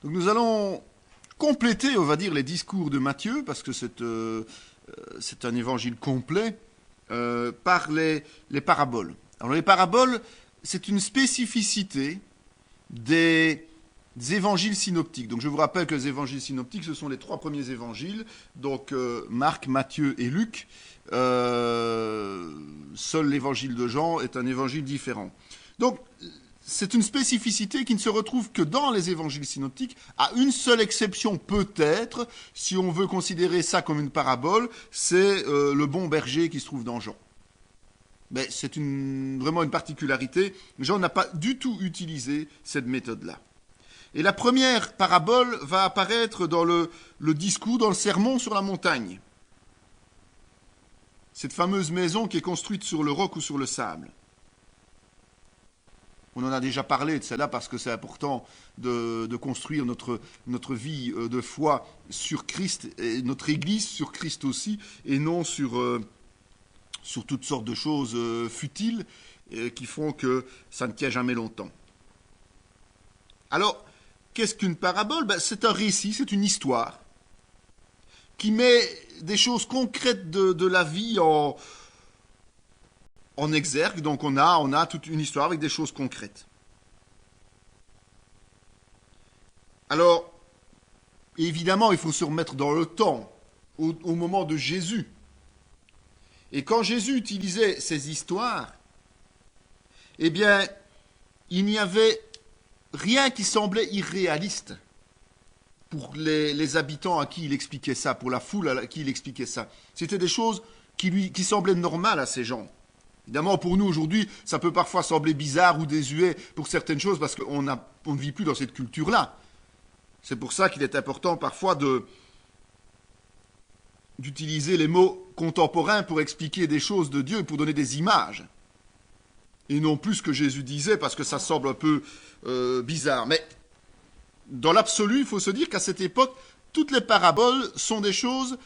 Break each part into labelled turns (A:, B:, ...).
A: Donc nous allons compléter, on va dire, les discours de Matthieu, parce que c'est un évangile complet, par les paraboles. Alors les paraboles, c'est une spécificité des évangiles synoptiques. Donc je vous rappelle que les évangiles synoptiques, ce sont les trois premiers évangiles, donc Marc, Matthieu et Luc. Seul l'évangile de Jean est un évangile différent. Donc c'est une spécificité qui ne se retrouve que dans les évangiles synoptiques, à une seule exception peut-être, si on veut considérer ça comme une parabole, c'est le bon berger qui se trouve dans Jean. Mais c'est vraiment une particularité. Jean n'a pas du tout utilisé cette méthode-là. Et la première parabole va apparaître dans le discours, dans le sermon sur la montagne. Cette fameuse maison qui est construite sur le roc ou sur le sable. On en a déjà parlé de celle-là parce que c'est important de construire notre vie de foi sur Christ, et notre Église sur Christ aussi, et non sur toutes sortes de choses futiles qui font que ça ne tient jamais longtemps. Alors, qu'est-ce qu'une parabole ? C'est un récit, c'est une histoire qui met des choses concrètes de la vie en exergue. Donc on a toute une histoire avec des choses concrètes. Alors, évidemment, il faut se remettre dans le temps, au moment de Jésus. Et quand Jésus utilisait ces histoires, eh bien, il n'y avait rien qui semblait irréaliste pour les habitants à qui il expliquait ça, pour la foule à qui il expliquait ça. C'était des choses qui semblaient normales à ces gens. Évidemment, pour nous, aujourd'hui, ça peut parfois sembler bizarre ou désuet pour certaines choses parce qu'on ne vit plus dans cette culture-là. C'est pour ça qu'il est important parfois d'utiliser les mots contemporains pour expliquer des choses de Dieu, pour donner des images. Et non plus ce que Jésus disait, parce que ça semble un peu bizarre. Mais dans l'absolu, il faut se dire qu'à cette époque, toutes les paraboles sont des choses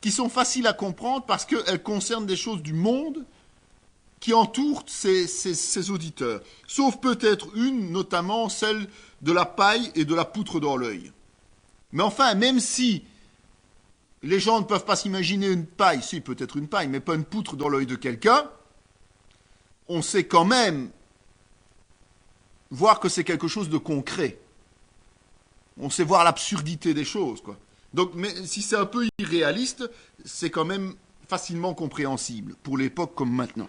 A: qui sont faciles à comprendre parce qu'elles concernent des choses du monde qui entourent ces auditeurs. Sauf peut-être une, notamment celle de la paille et de la poutre dans l'œil. Mais enfin, même si les gens ne peuvent pas s'imaginer une paille, si peut-être une paille, mais pas une poutre dans l'œil de quelqu'un, on sait quand même voir que c'est quelque chose de concret. On sait voir l'absurdité des choses, quoi. Donc, mais si c'est un peu irréaliste, c'est quand même facilement compréhensible, pour l'époque comme maintenant.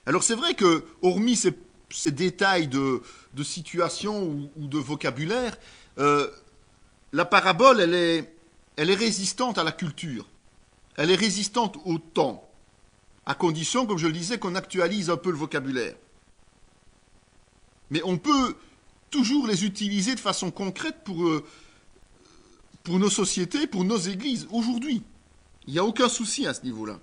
A: Alors c'est vrai que, hormis ces détails de situation ou de vocabulaire, la parabole, elle est résistante à la culture. Elle est résistante au temps, à condition, comme je le disais, qu'on actualise un peu le vocabulaire. Mais on peut toujours les utiliser de façon concrète pour nos sociétés, pour nos églises, aujourd'hui. Il n'y a aucun souci à ce niveau-là.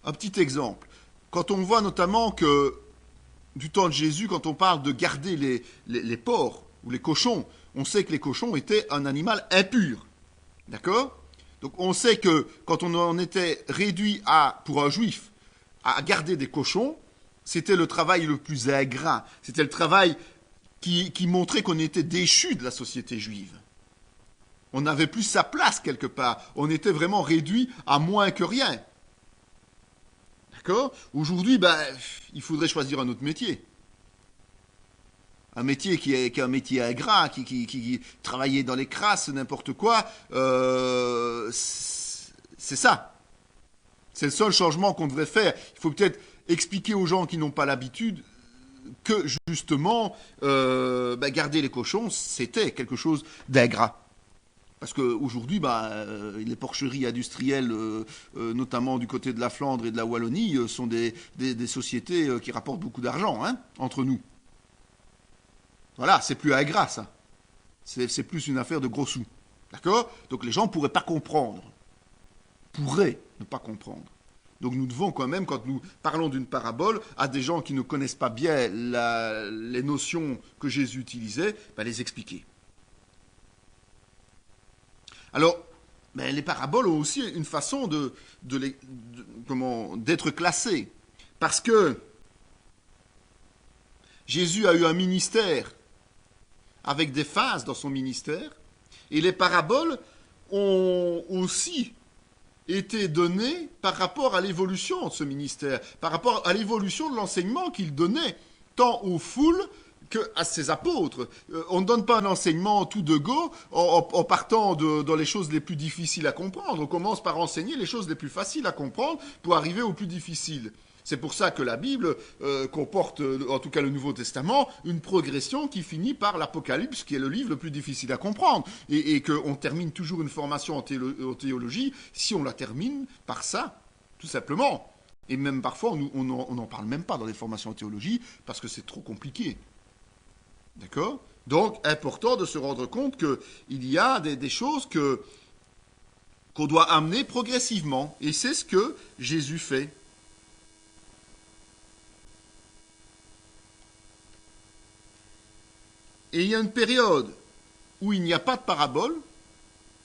A: Un petit exemple. Quand on voit notamment que, du temps de Jésus, quand on parle de garder les porcs ou les cochons, on sait que les cochons étaient un animal impur. D'accord ? Donc on sait que quand on en était réduit pour un juif à garder des cochons, c'était le travail le plus ingrat. C'était le travail qui montrait qu'on était déchu de la société juive. On n'avait plus sa place quelque part. On était vraiment réduit à moins que rien. D'accord ? Aujourd'hui, il faudrait choisir un autre métier. Un métier qui est un métier ingrat, qui travaillait dans les crasses, n'importe quoi. C'est ça. C'est le seul changement qu'on devrait faire. Il faut peut-être expliquer aux gens qui n'ont pas l'habitude que, justement, garder les cochons, c'était quelque chose d'ingrat. Parce qu'aujourd'hui, les porcheries industrielles, notamment du côté de la Flandre et de la Wallonie, sont des sociétés qui rapportent beaucoup d'argent, entre nous. Voilà, c'est plus ingrat, ça. C'est plus une affaire de gros sous. D'accord ? Donc les gens ne pourraient pas comprendre. Pourraient ne pas comprendre. Donc nous devons quand même, quand nous parlons d'une parabole, à des gens qui ne connaissent pas bien les notions que Jésus utilisait, les expliquer. Alors, les paraboles ont aussi une façon d'être classées. Parce que Jésus a eu un ministère avec des phases dans son ministère, et les paraboles ont aussi été données par rapport à l'évolution de ce ministère, par rapport à l'évolution de l'enseignement qu'il donnait, tant aux foules qu'à ses apôtres. On ne donne pas un enseignement tout de go en partant dans les choses les plus difficiles à comprendre. On commence par enseigner les choses les plus faciles à comprendre pour arriver aux plus difficiles. C'est pour ça que la Bible comporte, en tout cas le Nouveau Testament, une progression qui finit par l'Apocalypse, qui est le livre le plus difficile à comprendre. Et qu'on termine toujours une formation en théologie si on la termine par ça, tout simplement. Et même parfois, on n'en parle même pas dans les formations en théologie parce que c'est trop compliqué. D'accord ? Donc, important de se rendre compte qu'il y a des choses qu'on doit amener progressivement. Et c'est ce que Jésus fait. Et il y a une période où il n'y a pas de parabole,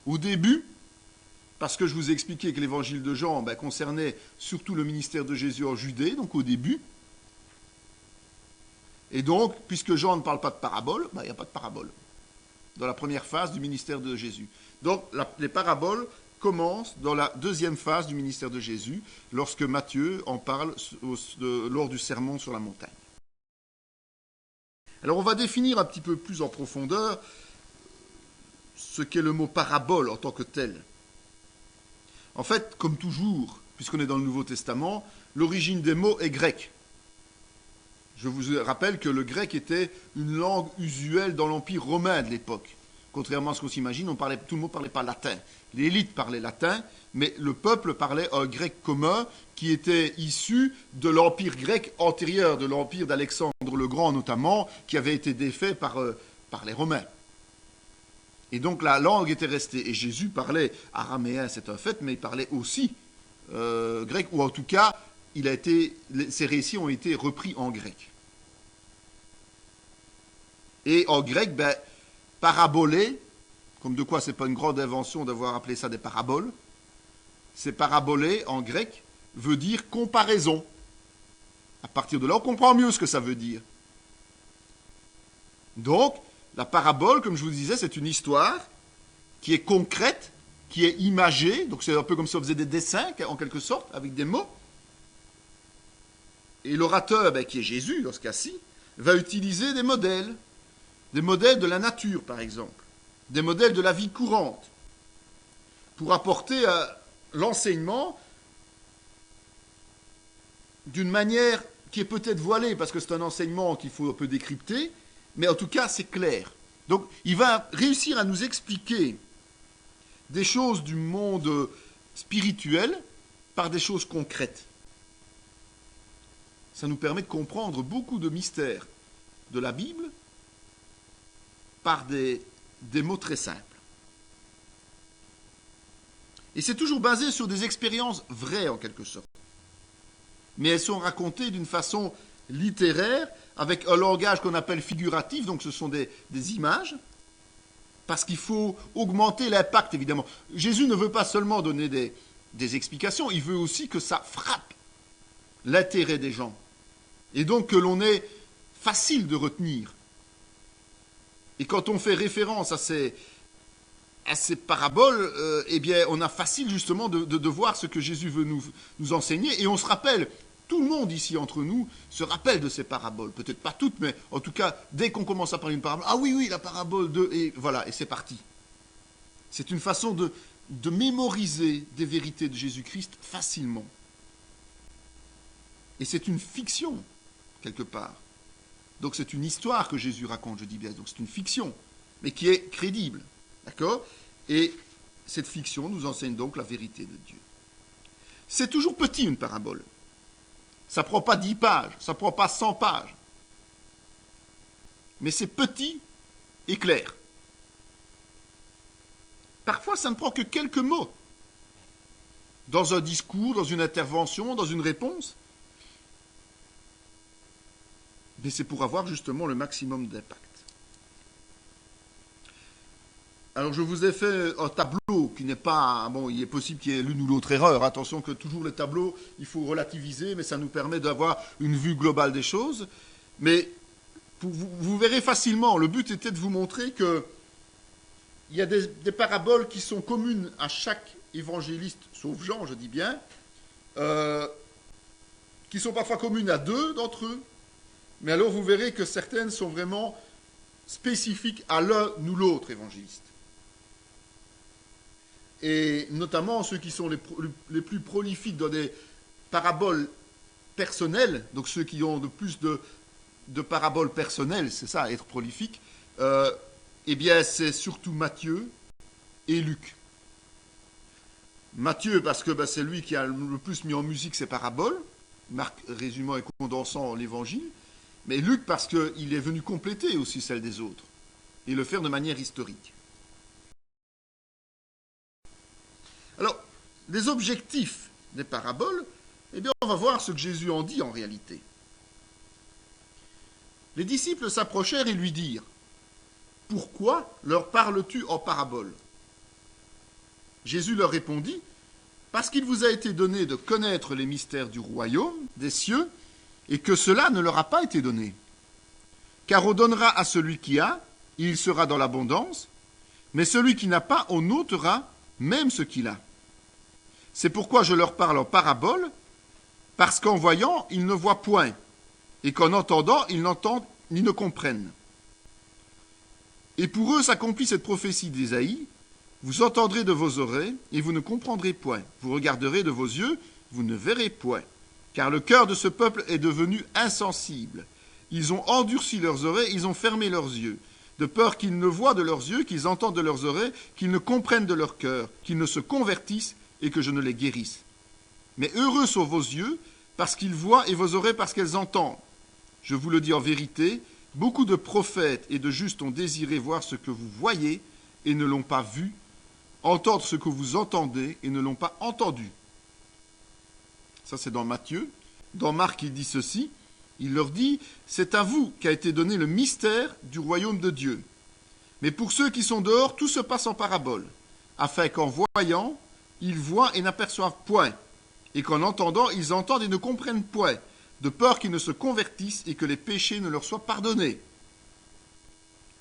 A: au début, parce que je vous ai expliqué que l'évangile de Jean concernait surtout le ministère de Jésus en Judée, donc au début. Et donc, puisque Jean ne parle pas de parabole, il n'y a pas de parabole dans la première phase du ministère de Jésus. Donc, les paraboles commencent dans la deuxième phase du ministère de Jésus, lorsque Matthieu en parle lors du sermon sur la montagne. Alors on va définir un petit peu plus en profondeur ce qu'est le mot parabole en tant que tel. En fait, comme toujours, puisqu'on est dans le Nouveau Testament, l'origine des mots est grecque. Je vous rappelle que le grec était une langue usuelle dans l'Empire romain de l'époque. Contrairement à ce qu'on s'imagine, tout le monde ne parlait pas latin. L'élite parlait latin, mais le peuple parlait un grec commun qui était issu de l'empire grec antérieur, de l'empire d'Alexandre le Grand notamment, qui avait été défait par les Romains. Et donc la langue était restée. Et Jésus parlait araméen, c'est un fait, mais il parlait aussi grec, ou en tout cas, ses récits ont été repris en grec. Et en grec, parabolé, comme de quoi c'est pas une grande invention d'avoir appelé ça des paraboles, c'est parabolé en grec veut dire comparaison. À partir de là, on comprend mieux ce que ça veut dire. Donc, la parabole, comme je vous disais, c'est une histoire qui est concrète, qui est imagée, donc c'est un peu comme si on faisait des dessins, en quelque sorte, avec des mots. Et l'orateur, qui est Jésus, dans ce cas-ci, va utiliser des modèles de la nature, par exemple, des modèles de la vie courante, pour apporter l'enseignement d'une manière qui est peut-être voilée, parce que c'est un enseignement qu'il faut un peu décrypter, mais en tout cas, c'est clair. Donc, il va réussir à nous expliquer des choses du monde spirituel par des choses concrètes. Ça nous permet de comprendre beaucoup de mystères de la Bible par des mots très simples. Et c'est toujours basé sur des expériences vraies, en quelque sorte. Mais elles sont racontées d'une façon littéraire, avec un langage qu'on appelle figuratif, donc ce sont des images, parce qu'il faut augmenter l'impact, évidemment. Jésus ne veut pas seulement donner des explications, il veut aussi que ça frappe l'intérêt des gens. Et donc que l'on ait facile de retenir. Et quand on fait référence à ces paraboles, on a facile justement de voir ce que Jésus veut nous enseigner. Et on se rappelle, tout le monde ici entre nous se rappelle de ces paraboles. Peut-être pas toutes, mais en tout cas, dès qu'on commence à parler d'une parabole, ah oui, la parabole de... Et voilà, et c'est parti. C'est une façon de mémoriser des vérités de Jésus-Christ facilement. Et c'est une fiction, quelque part. Donc c'est une histoire que Jésus raconte, je dis bien. Donc c'est une fiction, mais qui est crédible. D'accord ? Et cette fiction nous enseigne donc la vérité de Dieu. C'est toujours petit, une parabole. Ça ne prend pas 10 pages, ça ne prend pas 100 pages. Mais c'est petit et clair. Parfois, ça ne prend que quelques mots. Dans un discours, dans une intervention, dans une réponse. Mais c'est pour avoir justement le maximum d'impact. Alors je vous ai fait un tableau qui n'est pas... Bon, il est possible qu'il y ait l'une ou l'autre erreur. Attention que toujours les tableaux, il faut relativiser, mais ça nous permet d'avoir une vue globale des choses. Mais Vous verrez facilement, le but était de vous montrer que il y a des paraboles qui sont communes à chaque évangéliste, sauf Jean, je dis bien, qui sont parfois communes à deux d'entre eux, mais alors vous verrez que certaines sont vraiment spécifiques à l'un ou l'autre évangéliste. Et notamment ceux qui sont les plus prolifiques dans des paraboles personnelles, donc ceux qui ont le plus de paraboles personnelles, c'est ça, être prolifique, eh bien c'est surtout Matthieu et Luc. Matthieu parce que c'est lui qui a le plus mis en musique ses paraboles, Marc résumant et condensant l'évangile, mais Luc parce qu'il est venu compléter aussi celle des autres, et le faire de manière historique. Alors, les objectifs des paraboles, eh bien on va voir ce que Jésus en dit en réalité. Les disciples s'approchèrent et lui dirent « Pourquoi leur parles-tu en paraboles ?» Jésus leur répondit « Parce qu'il vous a été donné de connaître les mystères du royaume des cieux, et que cela ne leur a pas été donné. Car on donnera à celui qui a, et il sera dans l'abondance, mais celui qui n'a pas, on ôtera même ce qu'il a. C'est pourquoi je leur parle en paraboles, parce qu'en voyant, ils ne voient point, et qu'en entendant, ils n'entendent ni ne comprennent. Et pour eux s'accomplit cette prophétie d'Ésaïe, vous entendrez de vos oreilles, et vous ne comprendrez point. Vous regarderez de vos yeux, vous ne verrez point. Car le cœur de ce peuple est devenu insensible. Ils ont endurci leurs oreilles, ils ont fermé leurs yeux, de peur qu'ils ne voient de leurs yeux, qu'ils entendent de leurs oreilles, qu'ils ne comprennent de leur cœur, qu'ils ne se convertissent, et que je ne les guérisse. Mais heureux sont vos yeux, parce qu'ils voient, et vos oreilles, parce qu'elles entendent. Je vous le dis en vérité, beaucoup de prophètes et de justes ont désiré voir ce que vous voyez, et ne l'ont pas vu, entendre ce que vous entendez, et ne l'ont pas entendu. Ça, c'est dans Matthieu. Dans Marc, il dit ceci. Il leur dit, c'est à vous qu'a été donné le mystère du royaume de Dieu. Mais pour ceux qui sont dehors, tout se passe en parabole, afin qu'en voyant, ils voient et n'aperçoivent point, et qu'en entendant, ils entendent et ne comprennent point, de peur qu'ils ne se convertissent et que les péchés ne leur soient pardonnés.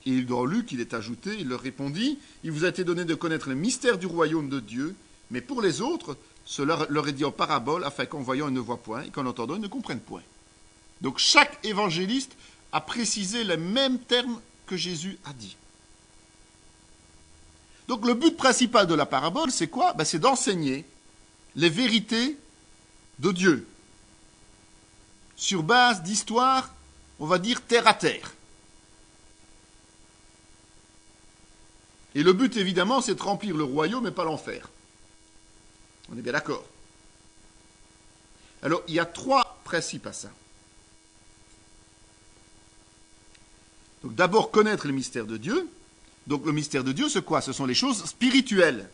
A: Et dans Luc, il est ajouté, il leur répondit, il vous a été donné de connaître le mystère du royaume de Dieu, mais pour les autres, cela leur est dit en parabole, afin qu'en voyant, ils ne voient point, et qu'en entendant, ils ne comprennent point. Donc chaque évangéliste a précisé les mêmes termes que Jésus a dit. Donc le but principal de la parabole, c'est quoi ? C'est d'enseigner les vérités de Dieu, sur base d'histoires, on va dire terre à terre. Et le but, évidemment, c'est de remplir le royaume et pas l'enfer. On est bien d'accord. Alors, il y a 3 principes à ça. Donc, d'abord, connaître le mystère de Dieu. Donc, le mystère de Dieu, c'est quoi ? Ce sont les choses spirituelles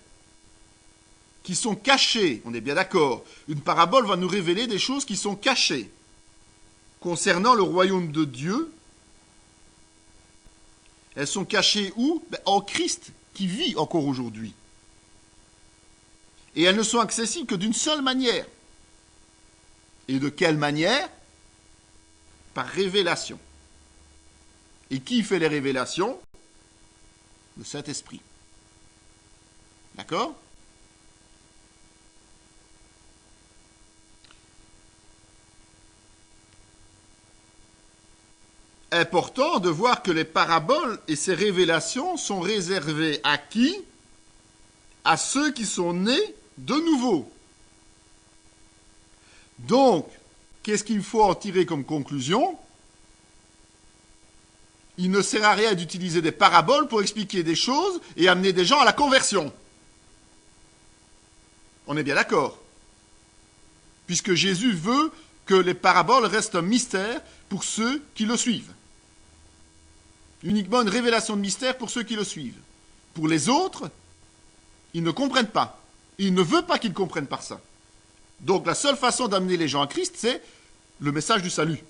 A: qui sont cachées. On est bien d'accord. Une parabole va nous révéler des choses qui sont cachées concernant le royaume de Dieu. Elles sont cachées où ? En Christ, qui vit encore aujourd'hui. Et elles ne sont accessibles que d'une seule manière. Et de quelle manière ? Par révélation. Et qui fait les révélations ? Le Saint-Esprit. D'accord ? Important de voir que les paraboles et ces révélations sont réservées à qui ? À ceux qui sont nés de nouveau. Donc, qu'est-ce qu'il faut en tirer comme conclusion ? Il ne sert à rien d'utiliser des paraboles pour expliquer des choses et amener des gens à la conversion. On est bien d'accord ? Puisque Jésus veut que les paraboles restent un mystère pour ceux qui le suivent. Uniquement une révélation de mystère pour ceux qui le suivent. Pour les autres, ils ne comprennent pas. Il ne veut pas qu'ils comprennent par ça. Donc la seule façon d'amener les gens à Christ, c'est le message du salut,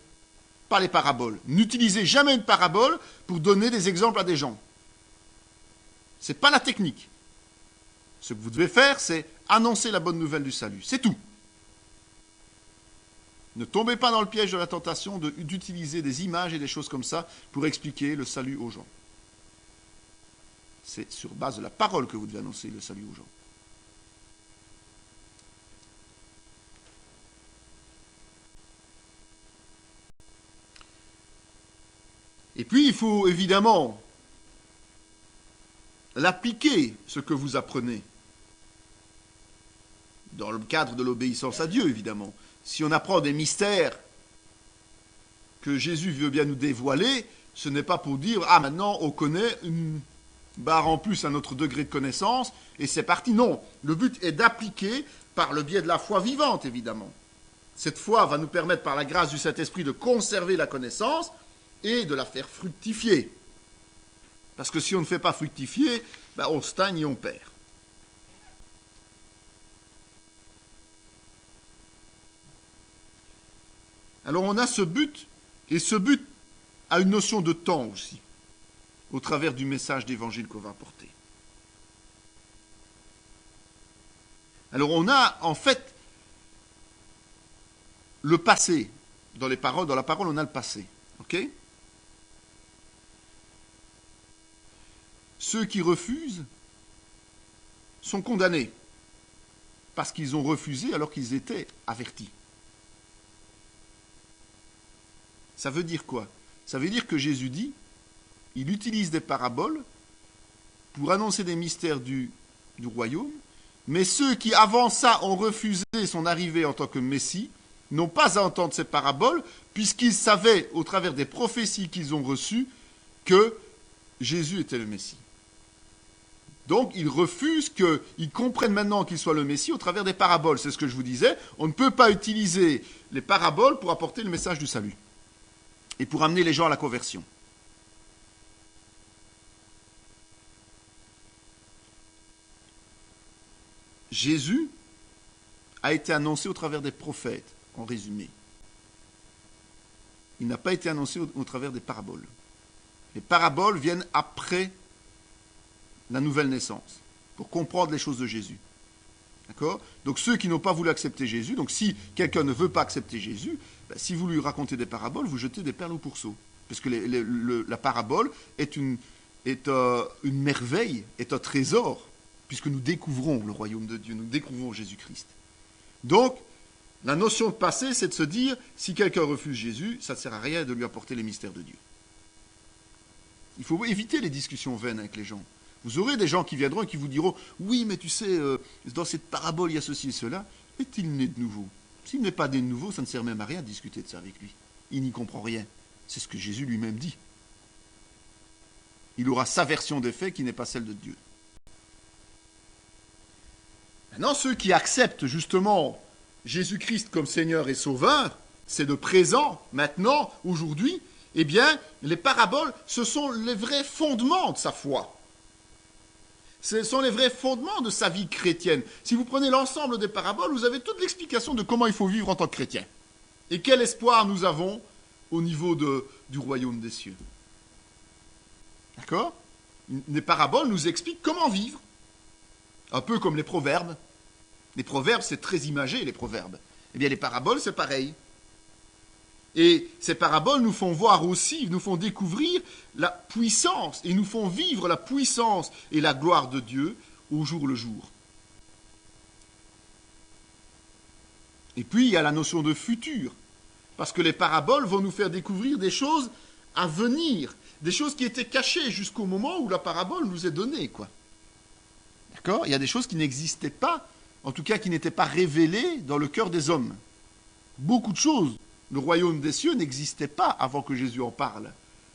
A: pas les paraboles. N'utilisez jamais une parabole pour donner des exemples à des gens. Ce n'est pas la technique. Ce que vous devez faire, c'est annoncer la bonne nouvelle du salut. C'est tout. Ne tombez pas dans le piège de la tentation d'utiliser des images et des choses comme ça pour expliquer le salut aux gens. C'est sur base de la parole que vous devez annoncer le salut aux gens. Et puis, il faut évidemment l'appliquer, ce que vous apprenez, dans le cadre de l'obéissance à Dieu, évidemment. Si on apprend des mystères que Jésus veut bien nous dévoiler, ce n'est pas pour dire « Ah, maintenant, on connaît une barre en plus à notre degré de connaissance, et c'est parti. » Non, le but est d'appliquer par le biais de la foi vivante, évidemment. Cette foi va nous permettre, par la grâce du Saint-Esprit, de conserver la connaissance et de la faire fructifier. Parce que si on ne fait pas fructifier, on stagne et on perd. Alors on a ce but, et ce but a une notion de temps aussi, au travers du message d'évangile qu'on va apporter. Alors on a en fait le passé. Dans la parole on a le passé. Ok ? Ceux qui refusent sont condamnés parce qu'ils ont refusé alors qu'ils étaient avertis. Ça veut dire quoi ? Ça veut dire que Jésus dit, il utilise des paraboles pour annoncer des mystères du royaume, mais ceux qui avant ça ont refusé son arrivée en tant que Messie n'ont pas à entendre ces paraboles, puisqu'ils savaient, au travers des prophéties qu'ils ont reçues, que Jésus était le Messie. Donc, ils refusent qu'ils comprennent maintenant qu'il soit le Messie au travers des paraboles. C'est ce que je vous disais. On ne peut pas utiliser les paraboles pour apporter le message du salut et pour amener les gens à la conversion. Jésus a été annoncé au travers des prophètes, en résumé. Il n'a pas été annoncé au travers des paraboles. Les paraboles viennent après la nouvelle naissance, pour comprendre les choses de Jésus. D'accord ? Donc ceux qui n'ont pas voulu accepter Jésus, donc si quelqu'un ne veut pas accepter Jésus, si vous lui racontez des paraboles, vous jetez des perles au pourceau. Parce que la parabole est une merveille, est un trésor, puisque nous découvrons le royaume de Dieu, nous découvrons Jésus-Christ. Donc, la notion de passé, c'est de se dire, si quelqu'un refuse Jésus, ça ne sert à rien de lui apporter les mystères de Dieu. Il faut éviter les discussions vaines avec les gens. Vous aurez des gens qui viendront et qui vous diront « Oui, mais tu sais, dans cette parabole, il y a ceci et cela. Est-il né de nouveau ?» S'il n'est pas né de nouveau, ça ne sert même à rien de discuter de ça avec lui. Il n'y comprend rien. C'est ce que Jésus lui-même dit. Il aura sa version des faits qui n'est pas celle de Dieu. Maintenant, ceux qui acceptent justement Jésus-Christ comme Seigneur et Sauveur, c'est le présent, maintenant, aujourd'hui, eh bien, les paraboles, ce sont les vrais fondements de sa foi. Ce sont les vrais fondements de sa vie chrétienne. Si vous prenez l'ensemble des paraboles, vous avez toute l'explication de comment il faut vivre en tant que chrétien. Et quel espoir nous avons au niveau du royaume des cieux. D'accord ? Les paraboles nous expliquent comment vivre. Un peu comme les proverbes. Les proverbes, c'est très imagé, les proverbes. Eh bien, les paraboles, c'est pareil. Et ces paraboles nous font voir aussi, nous font découvrir la puissance, et nous font vivre la puissance et la gloire de Dieu au jour le jour. Et puis, il y a la notion de futur, parce que les paraboles vont nous faire découvrir des choses à venir, des choses qui étaient cachées jusqu'au moment où la parabole nous est donnée, quoi. D'accord ? Il y a des choses qui n'existaient pas, en tout cas qui n'étaient pas révélées dans le cœur des hommes. Beaucoup de choses. Le royaume des cieux n'existait pas avant que Jésus en parle,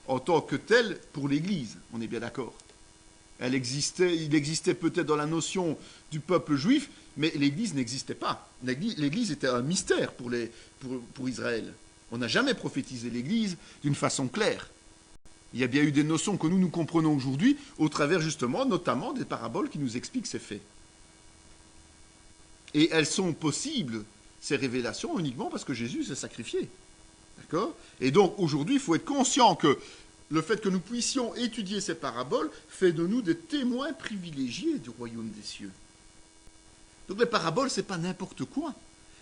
A: en tant que tel pour l'Église, on est bien d'accord. Il existait peut-être dans la notion du peuple juif, mais l'Église n'existait pas. L'Église était un mystère pour Israël. On n'a jamais prophétisé l'Église d'une façon claire. Il y a bien eu des notions que nous comprenons aujourd'hui, au travers justement, notamment, des paraboles qui nous expliquent ces faits. Et elles sont possibles, ces révélations, uniquement parce que Jésus s'est sacrifié. D'accord ? Et donc, aujourd'hui, il faut être conscient que le fait que nous puissions étudier ces paraboles fait de nous des témoins privilégiés du royaume des cieux. Donc, les paraboles, ce n'est pas n'importe quoi.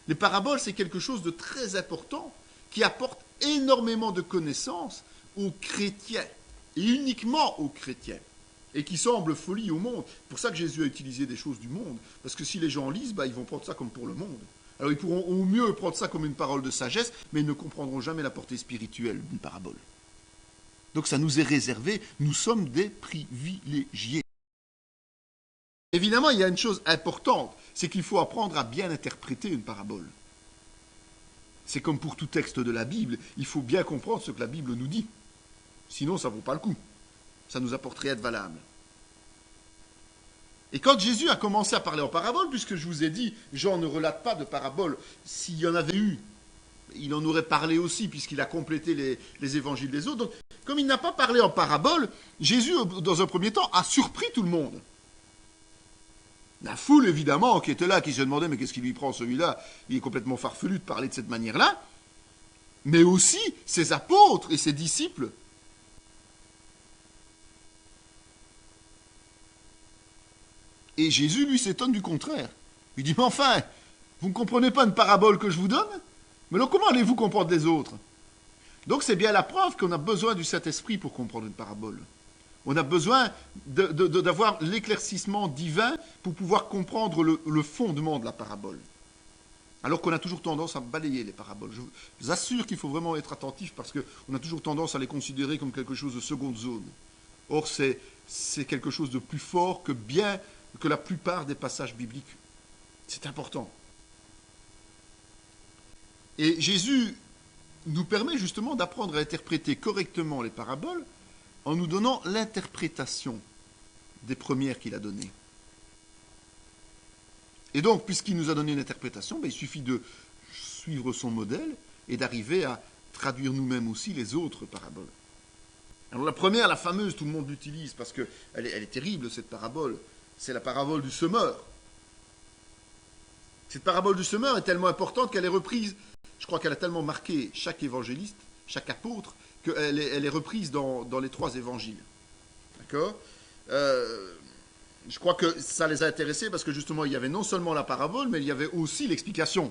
A: Les paraboles, c'est quelque chose de très important qui apporte énormément de connaissances aux chrétiens, et uniquement aux chrétiens, et qui semble folie au monde. C'est pour ça que Jésus a utilisé des choses du monde, parce que si les gens lisent, ils vont prendre ça comme pour le monde. Alors ils pourront au mieux prendre ça comme une parole de sagesse, mais ils ne comprendront jamais la portée spirituelle d'une parabole. Donc ça nous est réservé, nous sommes des privilégiés. Évidemment, il y a une chose importante, c'est qu'il faut apprendre à bien interpréter une parabole. C'est comme pour tout texte de la Bible, il faut bien comprendre ce que la Bible nous dit. Sinon, ça ne vaut pas le coup. Ça nous apporterait à être valable. Et quand Jésus a commencé à parler en parabole, puisque je vous ai dit, Jean ne relate pas de parabole, s'il y en avait eu, il en aurait parlé aussi, puisqu'il a complété les évangiles des autres. Donc, comme il n'a pas parlé en parabole, Jésus, dans un premier temps, a surpris tout le monde. La foule, évidemment, qui était là, qui se demandait, mais qu'est-ce qui lui prend celui-là? Il est complètement farfelu de parler de cette manière-là. Mais aussi ses apôtres et ses disciples. Et Jésus, lui, s'étonne du contraire. Il dit, mais enfin, vous ne comprenez pas une parabole que je vous donne? Mais alors comment allez-vous comprendre les autres? Donc c'est bien la preuve qu'on a besoin du Saint-Esprit pour comprendre une parabole. On a besoin d'avoir l'éclaircissement divin pour pouvoir comprendre le fondement de la parabole. Alors qu'on a toujours tendance à balayer les paraboles. Je vous assure qu'il faut vraiment être attentif parce qu'on a toujours tendance à les considérer comme quelque chose de seconde zone. Or, c'est quelque chose de plus fort que la plupart des passages bibliques. C'est important. Et Jésus nous permet justement d'apprendre à interpréter correctement les paraboles en nous donnant l'interprétation des premières qu'il a données. Et donc, puisqu'il nous a donné une interprétation, il suffit de suivre son modèle et d'arriver à traduire nous-mêmes aussi les autres paraboles. Alors la première, la fameuse, tout le monde l'utilise parce qu'elle est terrible, cette parabole. C'est la parabole du semeur. Cette parabole du semeur est tellement importante qu'elle est reprise, je crois qu'elle a tellement marqué chaque évangéliste, chaque apôtre, qu'elle est reprise dans les 3 évangiles. D'accord ? Je crois que ça les a intéressés parce que justement, il y avait non seulement la parabole, mais il y avait aussi l'explication.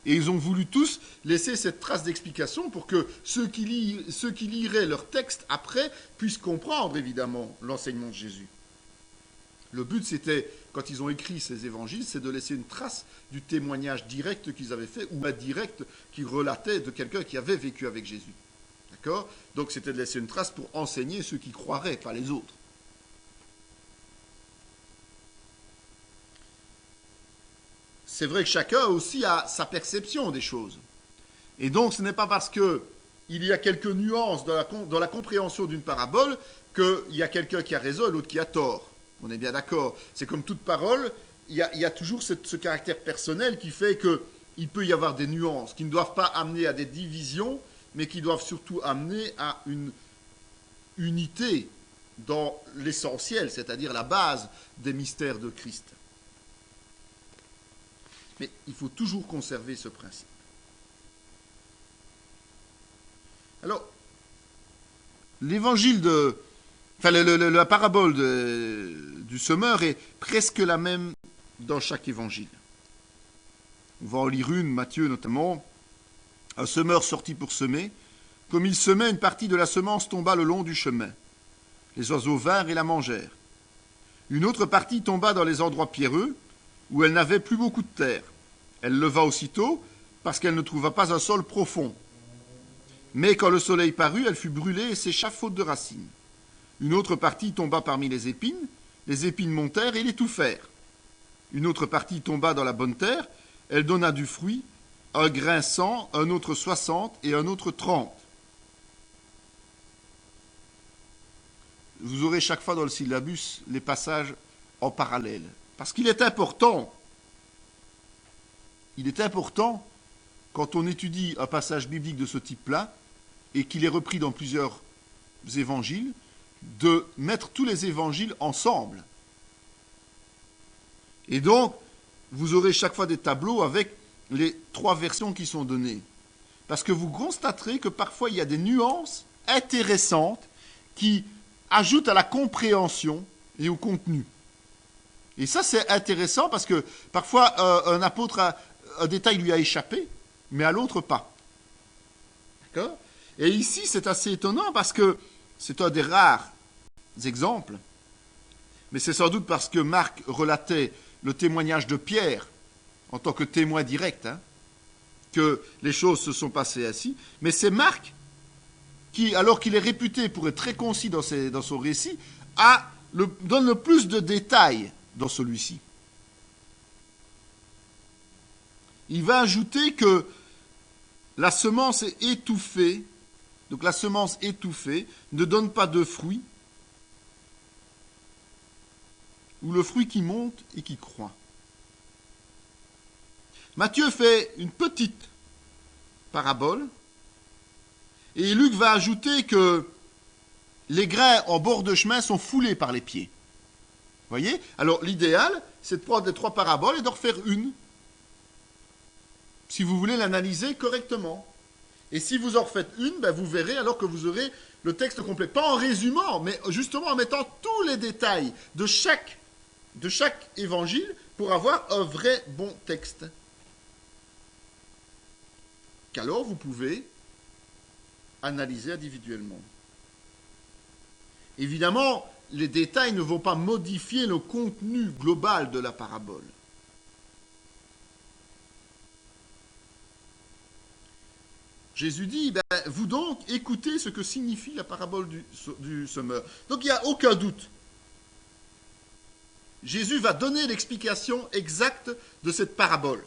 A: Et ils ont voulu tous laisser cette trace d'explication pour que ceux qui liraient leur texte après puissent comprendre, évidemment, l'enseignement de Jésus. Le but, c'était, quand ils ont écrit ces évangiles, c'est de laisser une trace du témoignage direct qu'ils avaient fait ou indirect qu'ils relataient de quelqu'un qui avait vécu avec Jésus. D'accord ? Donc, c'était de laisser une trace pour enseigner ceux qui croiraient, pas les autres. C'est vrai que chacun aussi a sa perception des choses. Et donc, ce n'est pas parce qu'il y a quelques nuances dans la compréhension d'une parabole qu'il y a quelqu'un qui a raison et l'autre qui a tort. On est bien d'accord. C'est comme toute parole, il y a toujours ce caractère personnel qui fait qu'il peut y avoir des nuances qui ne doivent pas amener à des divisions, mais qui doivent surtout amener à une unité dans l'essentiel, c'est-à-dire la base des mystères de Christ. Mais il faut toujours conserver ce principe. Alors, la parabole du semeur est presque la même dans chaque évangile. On va en lire une, Matthieu notamment. Un semeur sortit pour semer. Comme il semait, une partie de la semence tomba le long du chemin. Les oiseaux vinrent et la mangèrent. Une autre partie tomba dans les endroits pierreux, où elle n'avait plus beaucoup de terre. Elle leva aussitôt, parce qu'elle ne trouva pas un sol profond. Mais quand le soleil parut, elle fut brûlée et sécha faute de racines. Une autre partie tomba parmi les épines montèrent et l'étouffèrent. Une autre partie tomba dans la bonne terre, elle donna du fruit, un grain 100, un autre 60 et un autre 30. Vous aurez chaque fois dans le syllabus les passages en parallèle. Parce qu'il est important, quand on étudie un passage biblique de ce type-là, et qu'il est repris dans plusieurs évangiles, de mettre tous les évangiles ensemble. Et donc, vous aurez chaque fois des tableaux avec les 3 versions qui sont données. Parce que vous constaterez que parfois il y a des nuances intéressantes qui ajoutent à la compréhension et au contenu. Et ça, c'est intéressant parce que parfois un apôtre un détail lui a échappé, mais à l'autre pas. D'accord ? Et ici, c'est assez étonnant parce que c'est un des rares exemples, mais c'est sans doute parce que Marc relatait le témoignage de Pierre en tant que témoin direct, que les choses se sont passées ainsi. Mais c'est Marc qui, alors qu'il est réputé pour être très concis dans son récit, donne le plus de détails dans celui-ci. Il va ajouter que la semence est étouffée, donc la semence étouffée ne donne pas de fruits, ou le fruit qui monte et qui croît. Matthieu fait une petite parabole, et Luc va ajouter que les grains en bord de chemin sont foulés par les pieds. Vous voyez ? Alors l'idéal, c'est de prendre les 3 paraboles et d'en refaire une, si vous voulez l'analyser correctement. Et si vous en refaites une, vous verrez alors que vous aurez le texte complet. Pas en résumant, mais justement en mettant tous les détails de chaque évangile pour avoir un vrai bon texte. Qu'alors vous pouvez analyser individuellement. Évidemment, les détails ne vont pas modifier le contenu global de la parabole. Jésus dit, vous donc, écoutez ce que signifie la parabole du semeur. Donc il n'y a aucun doute. Jésus va donner l'explication exacte de cette parabole.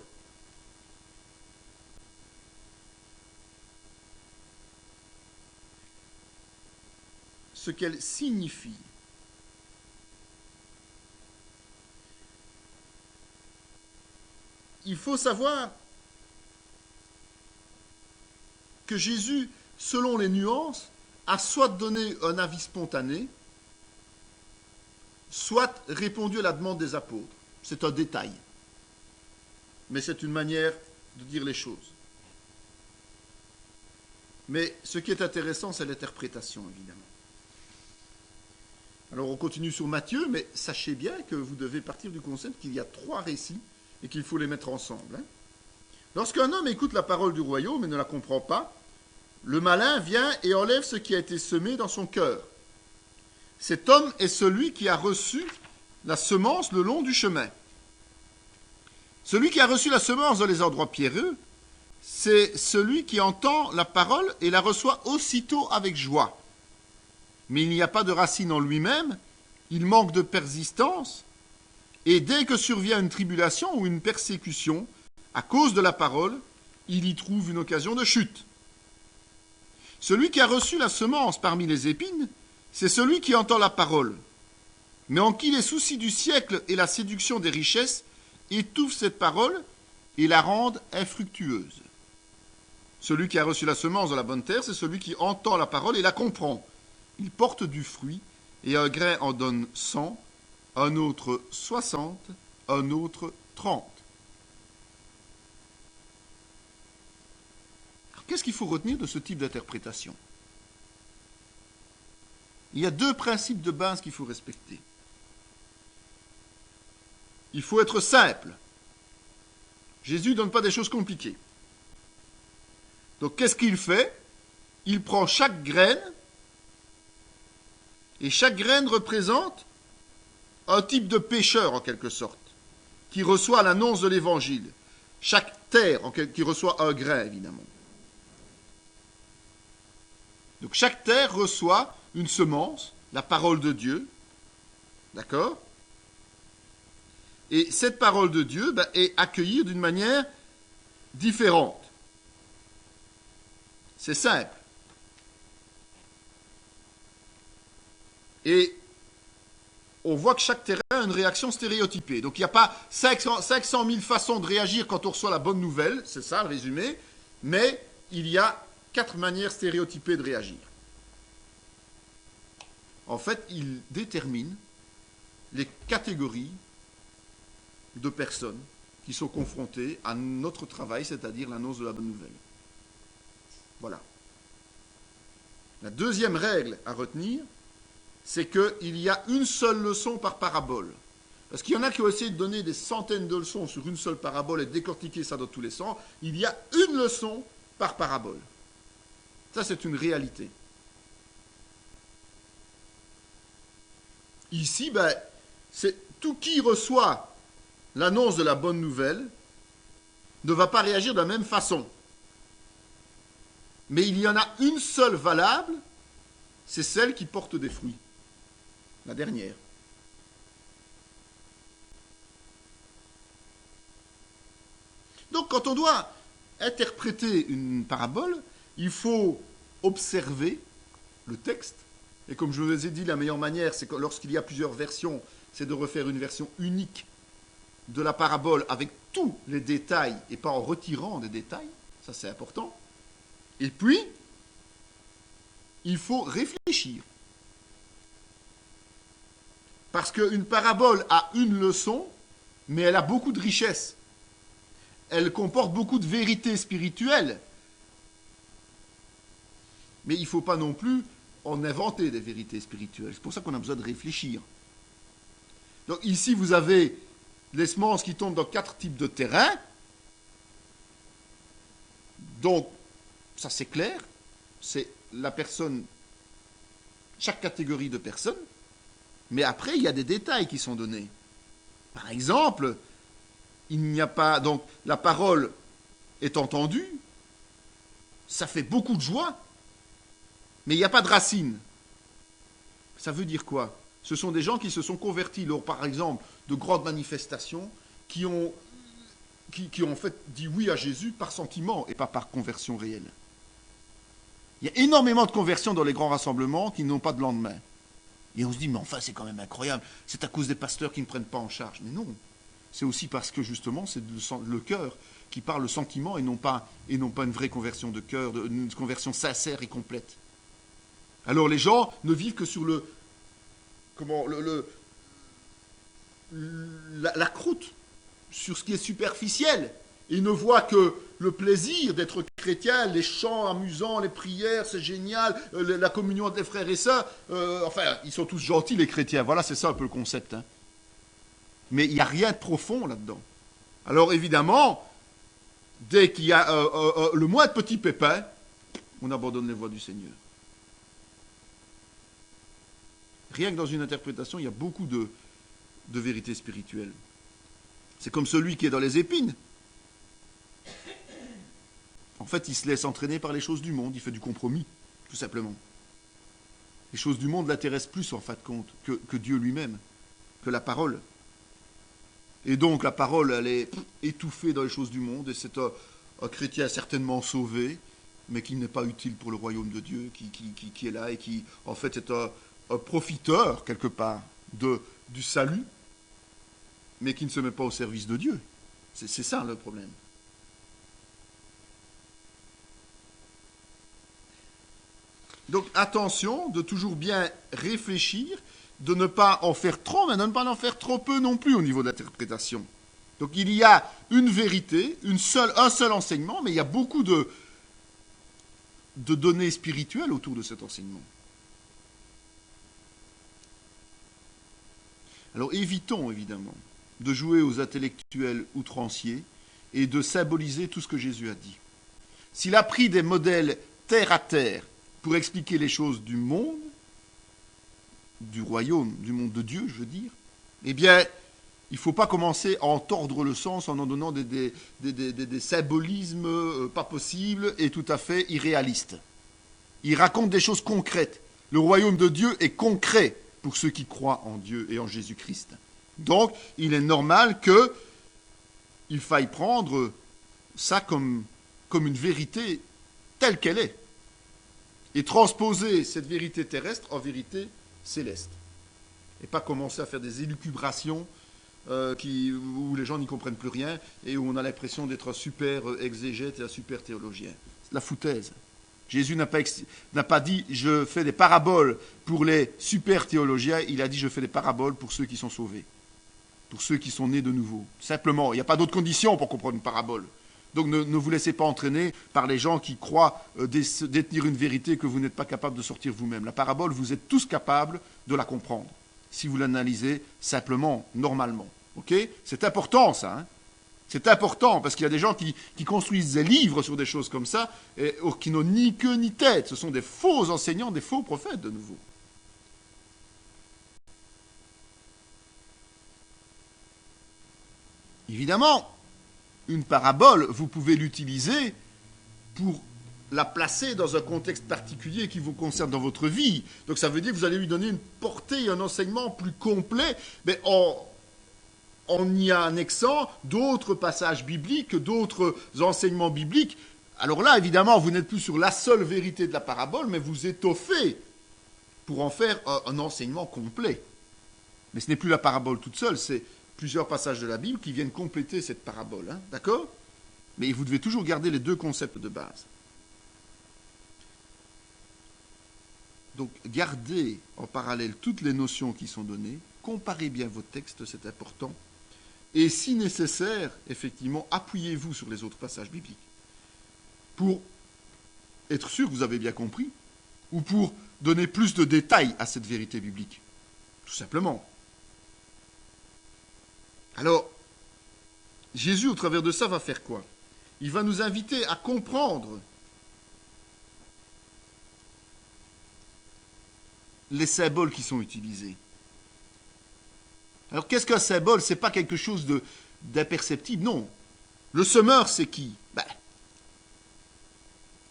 A: Ce qu'elle signifie. Il faut savoir que Jésus, selon les nuances, a soit donné un avis spontané, soit répondu à la demande des apôtres. C'est un détail, mais c'est une manière de dire les choses. Mais ce qui est intéressant, c'est l'interprétation, évidemment. Alors on continue sur Matthieu, mais sachez bien que vous devez partir du concept qu'il y a 3 récits et qu'il faut les mettre ensemble. Lorsqu'un homme écoute la parole du royaume et ne la comprend pas, le malin vient et enlève ce qui a été semé dans son cœur. Cet homme est celui qui a reçu la semence le long du chemin. Celui qui a reçu la semence dans les endroits pierreux, c'est celui qui entend la parole et la reçoit aussitôt avec joie. Mais il n'y a pas de racine en lui-même, il manque de persistance, et dès que survient une tribulation ou une persécution, à cause de la parole, il y trouve une occasion de chute. Celui qui a reçu la semence parmi les épines, c'est celui qui entend la parole, mais en qui les soucis du siècle et la séduction des richesses étouffent cette parole et la rendent infructueuse. Celui qui a reçu la semence dans la bonne terre, c'est celui qui entend la parole et la comprend. Il porte du fruit, et un grain en donne 100, un autre 60, un autre 30. Qu'est-ce qu'il faut retenir de ce type d'interprétation ? Il y a 2 principes de base qu'il faut respecter. Il faut être simple. Jésus ne donne pas des choses compliquées. Donc qu'est-ce qu'il fait ? Il prend chaque graine, et chaque graine représente un type de pécheur en quelque sorte, qui reçoit l'annonce de l'évangile. Chaque terre qui reçoit un grain, évidemment. Donc chaque terre reçoit une semence, la parole de Dieu, d'accord ? Et cette parole de Dieu est accueillie d'une manière différente. C'est simple. Et on voit que chaque terrain a une réaction stéréotypée. Donc il n'y a pas 500 000 façons de réagir quand on reçoit la bonne nouvelle, c'est ça le résumé, mais il y a 4 manières stéréotypées de réagir. En fait, il détermine les catégories de personnes qui sont confrontées à notre travail, c'est-à-dire l'annonce de la bonne nouvelle. Voilà. La deuxième règle à retenir, c'est qu'il y a une seule leçon par parabole. Parce qu'il y en a qui ont essayé de donner des centaines de leçons sur une seule parabole et de décortiquer ça dans tous les sens. Il y a une leçon par parabole. Ça, c'est une réalité. Ici, c'est tout qui reçoit l'annonce de la bonne nouvelle ne va pas réagir de la même façon. Mais il y en a une seule valable, c'est celle qui porte des fruits. La dernière. Donc, quand on doit interpréter une parabole, il faut observer le texte. Et comme je vous ai dit, la meilleure manière, c'est que lorsqu'il y a plusieurs versions, c'est de refaire une version unique de la parabole avec tous les détails et pas en retirant des détails. Ça, c'est important. Et puis, il faut réfléchir. Parce qu'une parabole a une leçon, mais elle a beaucoup de richesse. Elle comporte beaucoup de vérités spirituelles. Mais il ne faut pas non plus en inventer des vérités spirituelles. C'est pour ça qu'on a besoin de réfléchir. Donc ici, vous avez les semences qui tombent dans 4 types de terrains. Donc, ça c'est clair. C'est la personne, chaque catégorie de personnes. Mais après, il y a des détails qui sont donnés. Par exemple, il n'y a pas... Donc, la parole est entendue, ça fait beaucoup de joie, mais il n'y a pas de racines. Ça veut dire quoi? Ce sont des gens qui se sont convertis lors, par exemple, de grandes manifestations, qui ont en fait dit oui à Jésus par sentiment et pas par conversion réelle. Il y a énormément de conversions dans les grands rassemblements qui n'ont pas de lendemain. Et on se dit, mais enfin, c'est quand même incroyable. C'est à cause des pasteurs qui ne prennent pas en charge. Mais non. C'est aussi parce que, justement, c'est le cœur qui parle le sentiment et non pas une vraie conversion de cœur, une conversion sincère et complète. Alors, les gens ne vivent que sur la croûte, sur ce qui est superficiel. Ils ne voient que le plaisir d'être chrétien, les chants amusants, les prières, c'est génial, la communion entre les frères et sœurs. Enfin, ils sont tous gentils, les chrétiens. Voilà, c'est ça un peu le concept. Hein. Mais il n'y a rien de profond là-dedans. Alors, évidemment, dès qu'il y a le moins de petits pépins, on abandonne les voies du Seigneur. Rien que dans une interprétation, il y a beaucoup de vérités spirituelles. C'est comme celui qui est dans les épines. En fait, il se laisse entraîner par les choses du monde, il fait du compromis, tout simplement. Les choses du monde l'intéressent plus, en fin de compte, que Dieu lui-même, que la parole. Et donc, la parole, elle est étouffée dans les choses du monde, et c'est un chrétien certainement sauvé, mais qui n'est pas utile pour le royaume de Dieu, qui est là, et qui, en fait, est un profiteur, quelque part, du salut, mais qui ne se met pas au service de Dieu. C'est ça, le problème. Donc attention de toujours bien réfléchir, de ne pas en faire trop, mais de ne pas en faire trop peu non plus au niveau de l'interprétation. Donc il y a une vérité, un seul enseignement, mais il y a beaucoup de données spirituelles autour de cet enseignement. Alors évitons évidemment de jouer aux intellectuels outranciers et de symboliser tout ce que Jésus a dit. S'il a pris des modèles terre à terre pour expliquer les choses du monde, du royaume, du monde de Dieu, je veux dire, eh bien, il ne faut pas commencer à en tordre le sens en donnant des symbolismes pas possibles et tout à fait irréalistes. Il raconte des choses concrètes. Le royaume de Dieu est concret pour ceux qui croient en Dieu et en Jésus-Christ. Donc, il est normal qu'il faille prendre ça comme une vérité telle qu'elle est. Et transposer cette vérité terrestre en vérité céleste. Et pas commencer à faire des élucubrations où les gens n'y comprennent plus rien et où on a l'impression d'être un super exégète et un super théologien. C'est la foutaise. Jésus n'a pas dit « je fais des paraboles pour les super théologiens », il a dit « je fais des paraboles pour ceux qui sont sauvés, pour ceux qui sont nés de nouveau ». Simplement, il n'y a pas d'autres conditions pour comprendre une parabole. Donc ne vous laissez pas entraîner par les gens qui croient détenir une vérité que vous n'êtes pas capable de sortir vous-même. La parabole, vous êtes tous capables de la comprendre. si vous l'analysez simplement, normalement. Ok ? C'est important ça. Hein ? C'est important parce qu'il y a des gens qui construisent des livres sur des choses comme ça et qui n'ont ni queue ni tête. Ce sont des faux enseignants, des faux prophètes de nouveau. Évidemment, une parabole, vous pouvez l'utiliser pour la placer dans un contexte particulier qui vous concerne dans votre vie. Donc ça veut dire que vous allez lui donner une portée, un enseignement plus complet, mais en y annexant d'autres passages bibliques, d'autres enseignements bibliques. Alors là, évidemment, vous n'êtes plus sur la seule vérité de la parabole, mais vous étoffez pour en faire un enseignement complet. Mais ce n'est plus la parabole toute seule, c'est plusieurs passages de la Bible qui viennent compléter cette parabole. Hein, d'accord ? Mais vous devez toujours garder les deux concepts de base. Donc, gardez en parallèle toutes les notions qui sont données, comparez bien vos textes, c'est important. Et si nécessaire, effectivement, appuyez-vous sur les autres passages bibliques pour être sûr que vous avez bien compris ou pour donner plus de détails à cette vérité biblique. Tout simplement. Alors, Jésus, au travers de ça, va faire quoi ? Il va nous inviter à comprendre les symboles qui sont utilisés. Alors, qu'est-ce qu'un symbole ? Ce n'est pas quelque chose d'imperceptible, non. Le semeur, c'est qui ?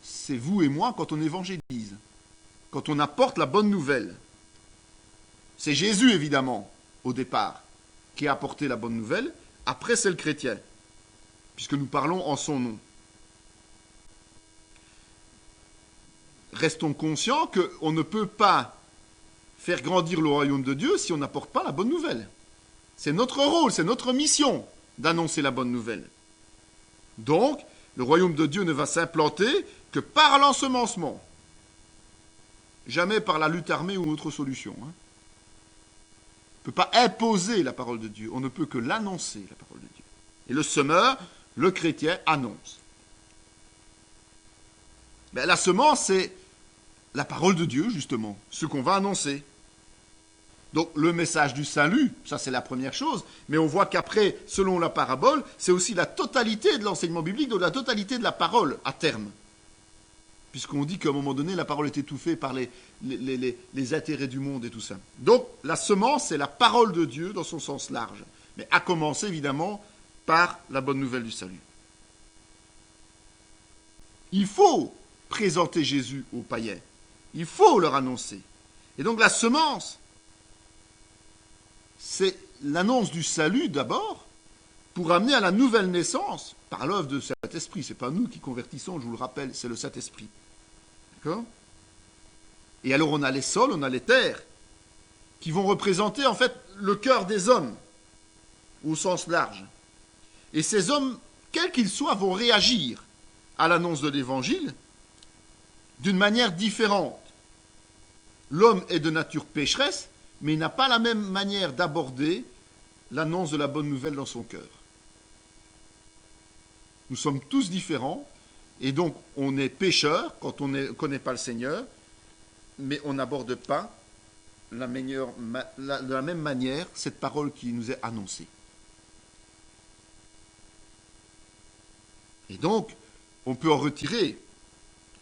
A: C'est vous et moi quand on évangélise, quand on apporte la bonne nouvelle. C'est Jésus, évidemment, au départ, qui a apporté la bonne nouvelle. Après, c'est le chrétien, puisque nous parlons en son nom. Restons conscients qu'on ne peut pas faire grandir le royaume de Dieu si on n'apporte pas la bonne nouvelle. C'est notre rôle, c'est notre mission d'annoncer la bonne nouvelle. Donc, le royaume de Dieu ne va s'implanter que par l'ensemencement. Jamais par la lutte armée ou autre solution. Hein. On ne peut pas imposer la parole de Dieu, on ne peut que l'annoncer, la parole de Dieu. Et le semeur, le chrétien, annonce. Ben, la semence, c'est la parole de Dieu, justement, ce qu'on va annoncer. Donc, le message du salut, ça c'est la première chose, mais on voit qu'après, selon la parabole, c'est aussi la totalité de l'enseignement biblique, donc la totalité de la parole, à terme. Puisqu'on dit qu'à un moment donné, la parole est étouffée par les intérêts du monde et tout ça. Donc, la semence, c'est la parole de Dieu dans son sens large, mais à commencer, évidemment, par la bonne nouvelle du salut. Il faut présenter Jésus aux païens. Il faut leur annoncer. Et donc, la semence, c'est l'annonce du salut d'abord, pour amener à la nouvelle naissance par l'œuvre de Saint-Esprit. Ce n'est pas nous qui convertissons, je vous le rappelle, c'est le Saint-Esprit. D'accord ? Et alors on a les sols, on a les terres, qui vont représenter en fait le cœur des hommes, au sens large. Et ces hommes, quels qu'ils soient, vont réagir à l'annonce de l'Évangile d'une manière différente. L'homme est de nature pécheresse, mais il n'a pas la même manière d'aborder l'annonce de la bonne nouvelle dans son cœur. Nous sommes tous différents, et donc on est pécheurs quand on ne connaît pas le Seigneur, mais on n'aborde pas de la même manière cette parole qui nous est annoncée. Et donc, on peut en retirer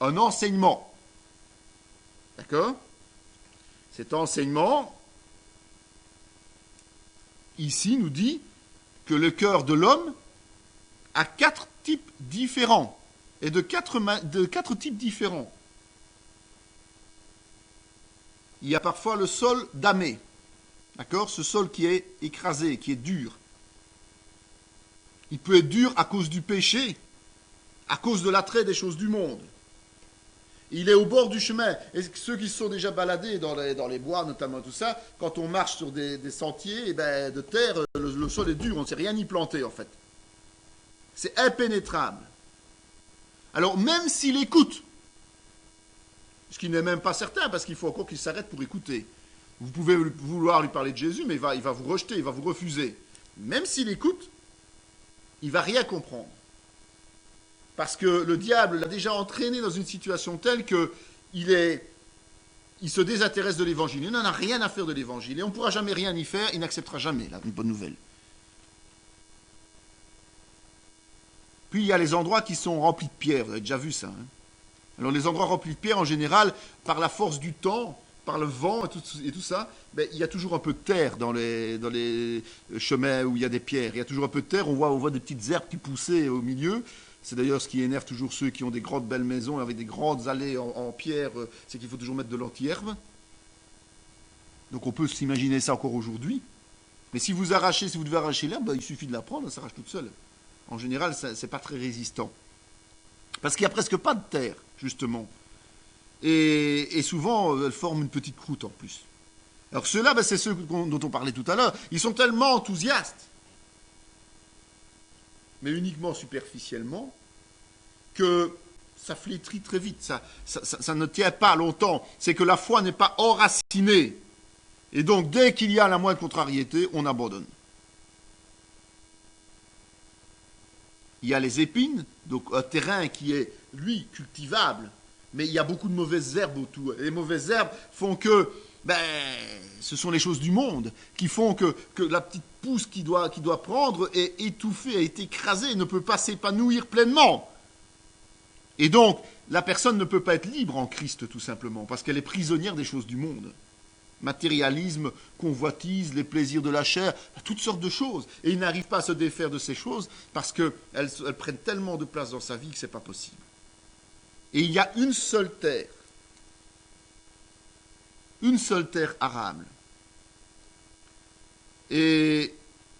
A: un enseignement. D'accord ? Cet enseignement, ici, nous dit que le cœur de l'homme a 4 types différents, et de quatre types différents. Il y a parfois le sol damé, d'accord ? Ce sol qui est écrasé, qui est dur. Il peut être dur à cause du péché, à cause de l'attrait des choses du monde. Il est au bord du chemin. Et ceux qui se sont déjà baladés dans les bois, notamment tout ça, quand on marche sur des sentiers de terre, le sol est dur, on ne sait rien y planter en fait. C'est impénétrable. Alors même s'il écoute, ce qui n'est même pas certain, parce qu'il faut encore qu'il s'arrête pour écouter. Vous pouvez vouloir lui parler de Jésus, mais il va vous rejeter, il va vous refuser. Même s'il écoute, il ne va rien comprendre. Parce que le diable l'a déjà entraîné dans une situation telle qu'il est il se désintéresse de l'évangile. Il n'en a rien à faire de l'évangile. Et on ne pourra jamais rien y faire. Il n'acceptera jamais, là, une bonne nouvelle. Puis il y a les endroits qui sont remplis de pierres. Vous avez déjà vu ça. Hein. Alors les endroits remplis de pierres, en général, par la force du temps, par le vent et tout ça, ben, il y a toujours un peu de terre dans les chemins où il y a des pierres. Il y a toujours un peu de terre. On voit des petites herbes qui poussaient au milieu. C'est d'ailleurs ce qui énerve toujours ceux qui ont des grandes belles maisons avec des grandes allées en pierre, c'est qu'il faut toujours mettre de l'anti-herbe. Donc on peut s'imaginer ça encore aujourd'hui. Mais si vous devez arracher l'herbe, ben, il suffit de la prendre, elle s'arrache toute seule. En général, ce n'est pas très résistant. Parce qu'il n'y a presque pas de terre, justement. Et souvent, elle forme une petite croûte en plus. Alors ceux-là, ben, c'est ceux dont on parlait tout à l'heure. Ils sont tellement enthousiastes, mais uniquement superficiellement, que ça flétrit très vite. Ça ne tient pas longtemps. C'est que la foi n'est pas enracinée. Et donc, dès qu'il y a la moindre contrariété, on abandonne. Il y a les épines, donc un terrain qui est, lui, cultivable, mais il y a beaucoup de mauvaises herbes autour. Et les mauvaises herbes font que, ce sont les choses du monde, qui font que la petite pousse qui doit prendre est étouffée, est écrasée, ne peut pas s'épanouir pleinement. Et donc, la personne ne peut pas être libre en Christ, tout simplement, parce qu'elle est prisonnière des choses du monde. Matérialisme, convoitise, les plaisirs de la chair, toutes sortes de choses. Et il n'arrive pas à se défaire de ces choses parce qu'elles prennent tellement de place dans sa vie que ce n'est pas possible. Et il y a une seule terre arable. Et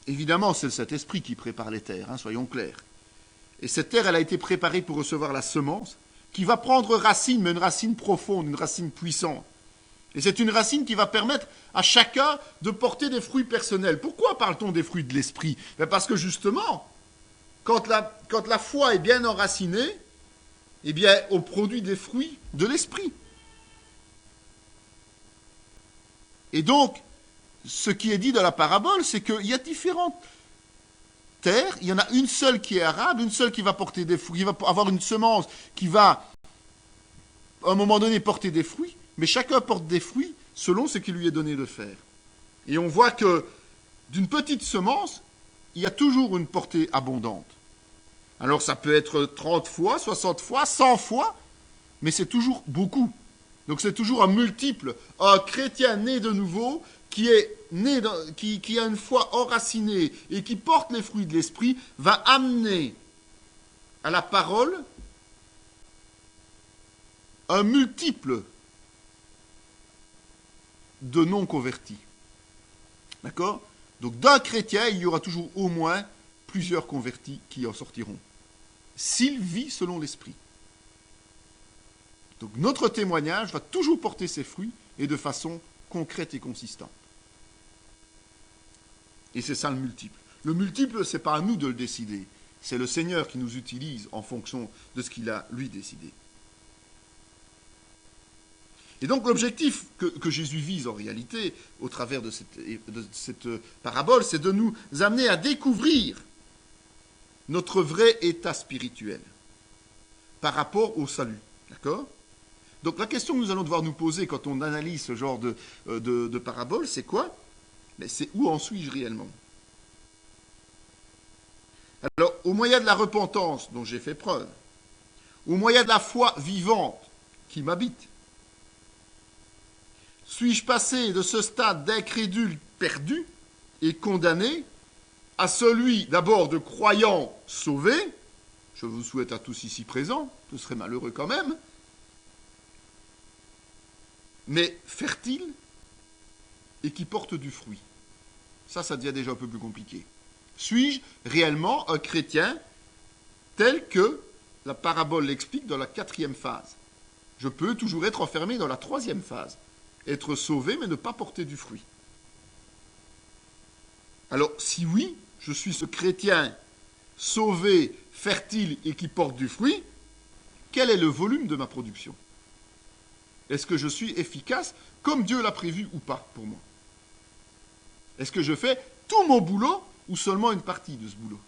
A: évidemment, c'est le Saint-Esprit qui prépare les terres, soyons clairs. Et cette terre, elle a été préparée pour recevoir la semence, qui va prendre racine, mais une racine profonde, une racine puissante. Et c'est une racine qui va permettre à chacun de porter des fruits personnels. Pourquoi parle-t-on des fruits de l'esprit ? Parce que justement, quand la foi est bien enracinée, eh bien, on produit des fruits de l'esprit. Et donc, ce qui est dit dans la parabole, c'est qu'il y a différentes terres. Il y en a une seule qui est arable, une seule qui va porter des fruits, qui va avoir une semence qui va, à un moment donné, porter des fruits. Mais chacun porte des fruits selon ce qui lui est donné de faire. Et on voit que d'une petite semence, il y a toujours une portée abondante. Alors ça peut être 30 fois, 60 fois, 100 fois, mais c'est toujours beaucoup. Donc c'est toujours un multiple. Un chrétien né de nouveau, qui a une foi enracinée et qui porte les fruits de l'esprit, va amener à la parole un multiple de non-convertis. D'accord ? Donc d'un chrétien, il y aura toujours au moins plusieurs convertis qui en sortiront. S'il vit selon l'esprit. Donc notre témoignage va toujours porter ses fruits et de façon concrète et consistante. Et c'est ça le multiple. Le multiple, ce n'est pas à nous de le décider. C'est le Seigneur qui nous utilise en fonction de ce qu'il a, lui, décidé. Et donc l'objectif que Jésus vise en réalité, au travers de cette parabole, c'est de nous amener à découvrir notre vrai état spirituel par rapport au salut. D'accord ? Donc la question que nous allons devoir nous poser quand on analyse ce genre de parabole, c'est quoi ? Mais c'est où en suis-je réellement ? Alors, au moyen de la repentance dont j'ai fait preuve, au moyen de la foi vivante qui m'habite, suis-je passé de ce stade d'incrédule perdu et condamné à celui d'abord de croyant sauvé ? Je vous souhaite à tous ici présents, ce serait malheureux quand même, mais fertile et qui porte du fruit. Ça devient déjà un peu plus compliqué. Suis-je réellement un chrétien tel que la parabole l'explique dans la 4e phase ? Je peux toujours être enfermé dans la 3e phase. Être sauvé, mais ne pas porter du fruit. Alors, si oui, je suis ce chrétien sauvé, fertile et qui porte du fruit, quel est le volume de ma production ? Est-ce que je suis efficace comme Dieu l'a prévu ou pas pour moi ? Est-ce que je fais tout mon boulot ou seulement une partie de ce boulot ?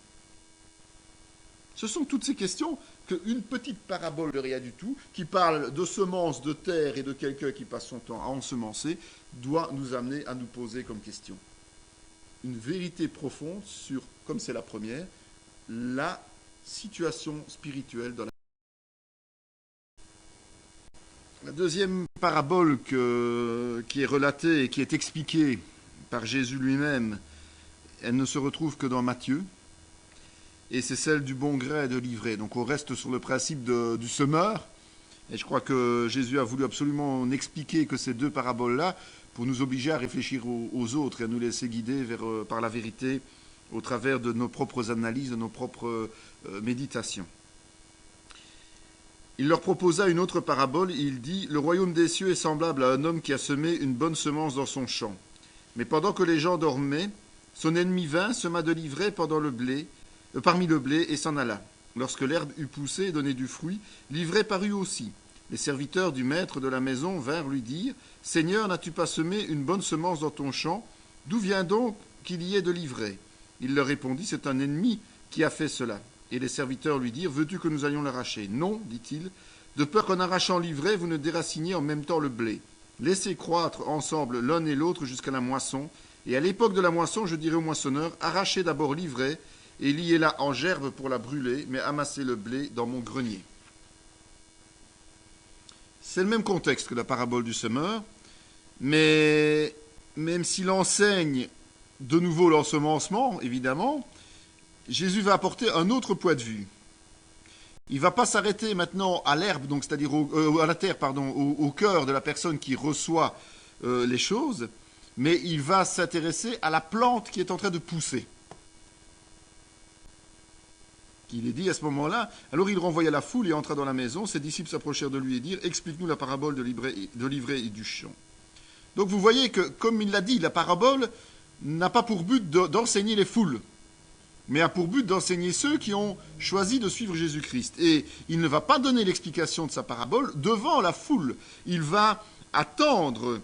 A: Ce sont toutes ces questions qu'une petite parabole de rien du tout, qui parle de semences, de terre et de quelqu'un qui passe son temps à ensemencer, doit nous amener à nous poser comme question une vérité profonde sur, comme c'est la première, la situation spirituelle dans la deuxième parabole qui est relatée et qui est expliquée par Jésus lui-même, elle ne se retrouve que dans Matthieu, et c'est celle du bon gré et de l'ivraie. Donc on reste sur le principe du semeur, et je crois que Jésus a voulu absolument expliquer que ces deux paraboles-là, pour nous obliger à réfléchir aux autres et à nous laisser guider par la vérité au travers de nos propres analyses, de nos propres méditations. Il leur proposa une autre parabole, il dit « Le royaume des cieux est semblable à un homme qui a semé une bonne semence dans son champ. Mais pendant que les gens dormaient, son ennemi vint, sema de l'ivraie parmi le blé et s'en alla. Lorsque l'herbe eut poussé et donné du fruit, l'ivraie parut aussi. Les serviteurs du maître de la maison vinrent lui dire « Seigneur, n'as-tu pas semé une bonne semence dans ton champ? D'où vient donc qu'il y ait de l'ivraie ?» Il leur répondit « C'est un ennemi qui a fait cela. » Et les serviteurs lui dirent « Veux-tu que nous allions l'arracher ?» « Non, dit-il, de peur qu'en arrachant l'ivraie, vous ne déraciniez en même temps le blé. Laissez croître ensemble l'un et l'autre jusqu'à la moisson. Et à l'époque de la moisson, je dirai au moissonneur, arrachez d'abord l'ivraie et liez-la en gerbe pour la brûler, mais amassez le blé dans mon grenier. » C'est le même contexte que la parabole du semeur, mais même s'il enseigne de nouveau l'ensemencement, évidemment, Jésus va apporter un autre point de vue. Il ne va pas s'arrêter maintenant à l'herbe, donc c'est-à-dire à la terre, au cœur de la personne qui reçoit les choses, mais il va s'intéresser à la plante qui est en train de pousser. Il est dit à ce moment-là, alors il renvoya la foule et entra dans la maison, ses disciples s'approchèrent de lui et dirent « Explique-nous la parabole de l'ivraie et du champ. » Donc vous voyez que, comme il l'a dit, la parabole n'a pas pour but d'enseigner les foules, mais a pour but d'enseigner ceux qui ont choisi de suivre Jésus-Christ. Et il ne va pas donner l'explication de sa parabole devant la foule. Il va attendre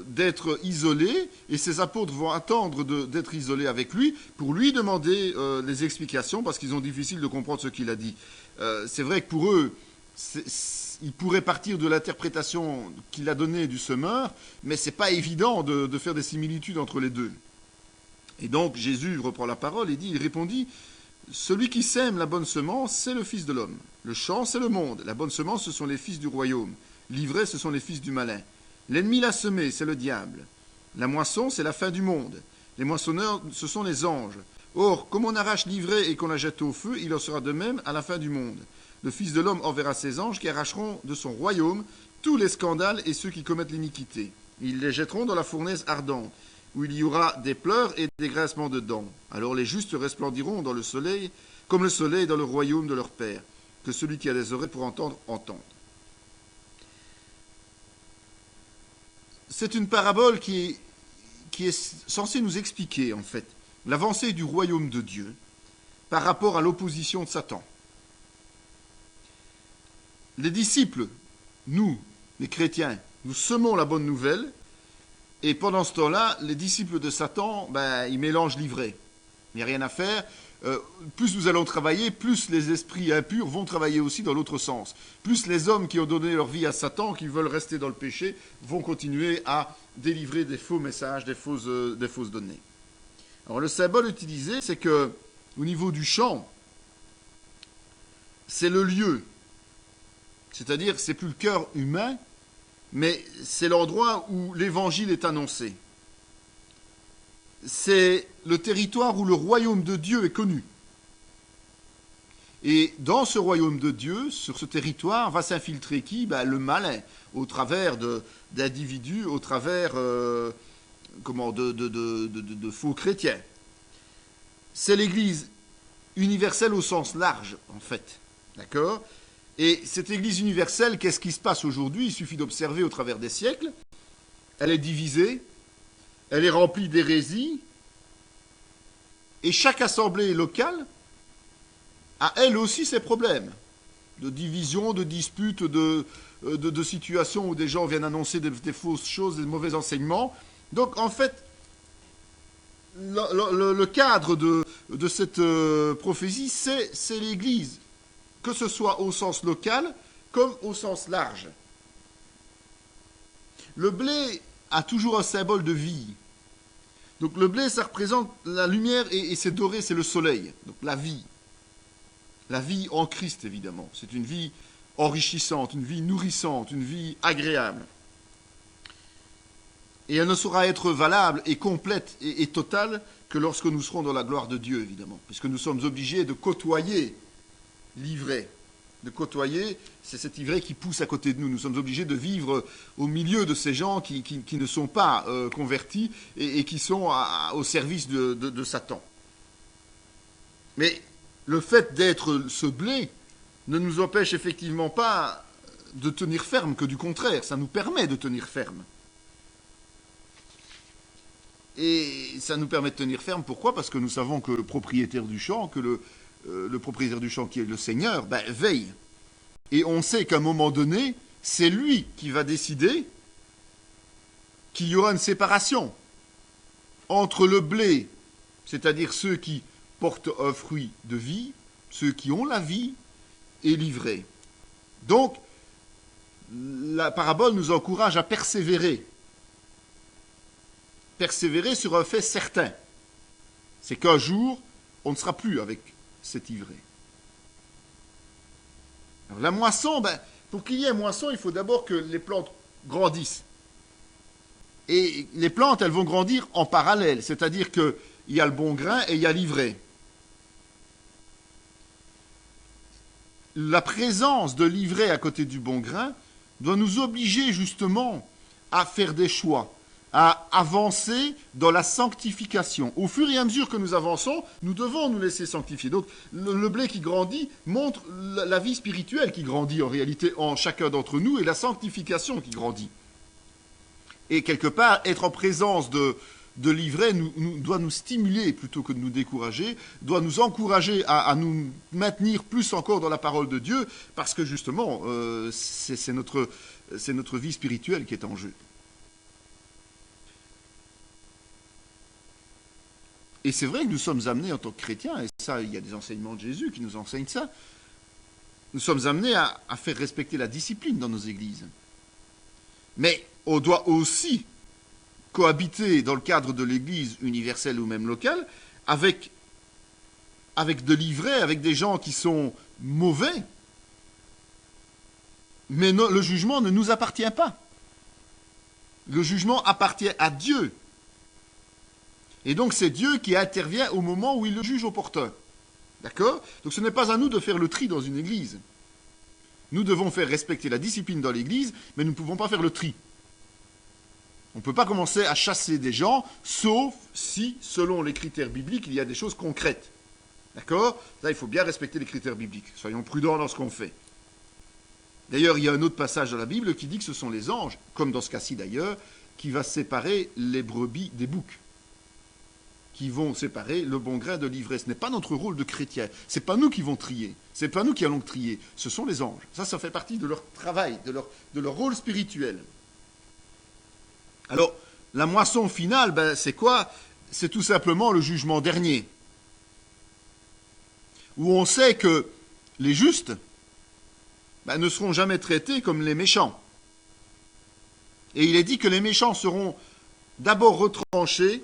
A: d'être isolé, et ses apôtres vont attendre d'être isolés avec lui pour lui demander les explications, parce qu'ils ont difficile de comprendre ce qu'il a dit. C'est vrai que pour eux, ils pourraient partir de l'interprétation qu'il a donnée du semeur, mais c'est pas évident de faire des similitudes entre les deux. Et donc Jésus reprend la parole et dit, il répondit, « Celui qui sème la bonne semence, c'est le Fils de l'homme. Le champ, c'est le monde. La bonne semence, ce sont les fils du royaume. L'ivraie, ce sont les fils du malin. L'ennemi l'a semé, c'est le diable. La moisson, c'est la fin du monde. Les moissonneurs, ce sont les anges. Or, comme on arrache l'ivraie et qu'on la jette au feu, il en sera de même à la fin du monde. Le Fils de l'homme enverra ses anges qui arracheront de son royaume tous les scandales et ceux qui commettent l'iniquité. Ils les jetteront dans la fournaise ardente, où il y aura des pleurs et des grincements de dents. Alors les justes resplendiront dans le soleil, comme le soleil dans le royaume de leur Père. Que celui qui a des oreilles pour entendre, entende. » C'est une parabole qui est censée nous expliquer, en fait, l'avancée du royaume de Dieu par rapport à l'opposition de Satan. Les disciples, nous, les chrétiens, nous semons la bonne nouvelle, et pendant ce temps-là, les disciples de Satan, ils mélangent l'ivraie. Il n'y a rien à faire. Plus nous allons travailler, plus les esprits impurs vont travailler aussi dans l'autre sens. Plus les hommes qui ont donné leur vie à Satan, qui veulent rester dans le péché, vont continuer à délivrer des faux messages, des fausses données. Alors le symbole utilisé, c'est que au niveau du champ, c'est le lieu. C'est-à-dire, c'est plus le cœur humain, mais c'est l'endroit où l'évangile est annoncé. C'est le territoire où le royaume de Dieu est connu. Et dans ce royaume de Dieu, sur ce territoire, va s'infiltrer qui ? Le malin, au travers d'individus, au travers de faux chrétiens. C'est l'Église universelle au sens large, en fait. D'accord ? Et cette Église universelle, qu'est-ce qui se passe aujourd'hui ? Il suffit d'observer au travers des siècles. Elle est divisée, elle est remplie d'hérésies, et chaque assemblée locale a elle aussi ses problèmes de division, de disputes, de situations où des gens viennent annoncer des fausses choses, des mauvais enseignements. Donc en fait, le cadre prophétie, c'est l'Église, que ce soit au sens local comme au sens large. Le blé a toujours un symbole de vie. Donc le blé, ça représente la lumière et c'est doré, c'est le soleil. Donc la vie. La vie en Christ, évidemment. C'est une vie enrichissante, une vie nourrissante, une vie agréable. Et elle ne saura être valable et complète et totale que lorsque nous serons dans la gloire de Dieu, évidemment. Puisque nous sommes obligés de côtoyer l'ivraie. De côtoyer, c'est cet ivraie qui pousse à côté de nous. Nous sommes obligés de vivre au milieu de ces gens qui ne sont pas convertis et qui sont au service de Satan. Mais le fait d'être ce blé ne nous empêche effectivement pas de tenir ferme, que du contraire, ça nous permet de tenir ferme. Et ça nous permet de tenir ferme, pourquoi ? Parce que nous savons que le propriétaire du champ, que le propriétaire du champ qui est le Seigneur, veille. Et on sait qu'à un moment donné, c'est lui qui va décider qu'il y aura une séparation entre le blé, c'est-à-dire ceux qui portent un fruit de vie, ceux qui ont la vie, et l'ivraie. Donc, la parabole nous encourage à persévérer. Persévérer sur un fait certain. C'est qu'un jour, on ne sera plus avec cet ivraie. Alors, la moisson, pour qu'il y ait moisson, il faut d'abord que les plantes grandissent. Et les plantes, elles vont grandir en parallèle, c'est-à-dire qu'il y a le bon grain et il y a l'ivraie. La présence de l'ivraie à côté du bon grain doit nous obliger justement à faire des choix, à avancer dans la sanctification. Au fur et à mesure que nous avançons, nous devons nous laisser sanctifier. Donc le blé qui grandit montre la vie spirituelle qui grandit en réalité en chacun d'entre nous et la sanctification qui grandit. Et quelque part, être en présence de l'ivraie doit nous stimuler plutôt que de nous décourager, doit nous encourager à nous maintenir plus encore dans la parole de Dieu, parce que justement, c'est notre vie spirituelle qui est en jeu. Et c'est vrai que nous sommes amenés en tant que chrétiens, et ça, il y a des enseignements de Jésus qui nous enseignent ça, nous sommes amenés à faire respecter la discipline dans nos églises. Mais on doit aussi cohabiter dans le cadre de l'église universelle ou même locale avec de l'ivraie, avec des gens qui sont mauvais. Mais le jugement ne nous appartient pas. Le jugement appartient à Dieu. Et donc c'est Dieu qui intervient au moment où il le juge opportun. D'accord ? Donc ce n'est pas à nous de faire le tri dans une église. Nous devons faire respecter la discipline dans l'église, mais nous ne pouvons pas faire le tri. On ne peut pas commencer à chasser des gens, sauf si, selon les critères bibliques, il y a des choses concrètes. D'accord ? Là, il faut bien respecter les critères bibliques. Soyons prudents dans ce qu'on fait. D'ailleurs, il y a un autre passage dans la Bible qui dit que ce sont les anges, comme dans ce cas-ci d'ailleurs, qui va séparer les brebis des boucs, qui vont séparer le bon grain de l'ivraie. Ce n'est pas notre rôle de chrétien. Ce n'est pas nous qui vont trier. Ce n'est pas nous qui allons trier. Ce sont les anges. Ça fait partie de leur travail, de leur rôle spirituel. Alors, la moisson finale, c'est quoi ? C'est tout simplement le jugement dernier, où on sait que les justes ne seront jamais traités comme les méchants. Et il est dit que les méchants seront d'abord retranchés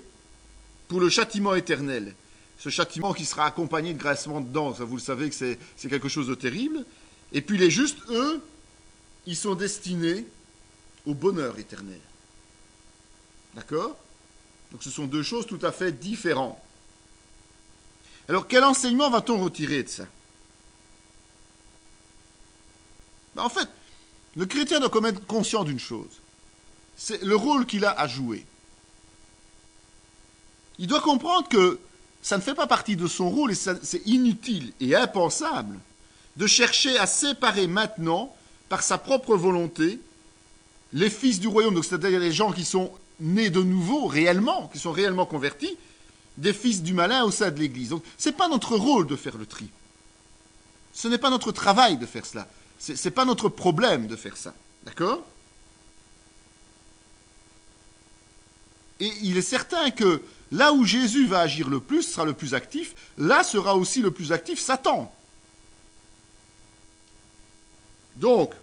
A: pour le châtiment éternel. Ce châtiment qui sera accompagné de grincement de dents, ça vous le savez que c'est quelque chose de terrible. Et puis les justes, eux, ils sont destinés au bonheur éternel. D'accord ? Donc ce sont deux choses tout à fait différentes. Alors quel enseignement va-t-on retirer de ça ? En fait, le chrétien doit quand même être conscient d'une chose. C'est le rôle qu'il a à jouer. Il doit comprendre que ça ne fait pas partie de son rôle et c'est inutile et impensable de chercher à séparer maintenant, par sa propre volonté, les fils du royaume, donc c'est-à-dire les gens qui sont nés de nouveau réellement, qui sont réellement convertis, des fils du malin au sein de l'Église. Donc ce n'est pas notre rôle de faire le tri. Ce n'est pas notre travail de faire cela. Ce n'est pas notre problème de faire ça. D'accord ? Et il est certain que là où Jésus va agir le plus, sera le plus actif, là sera aussi le plus actif Satan. Donc,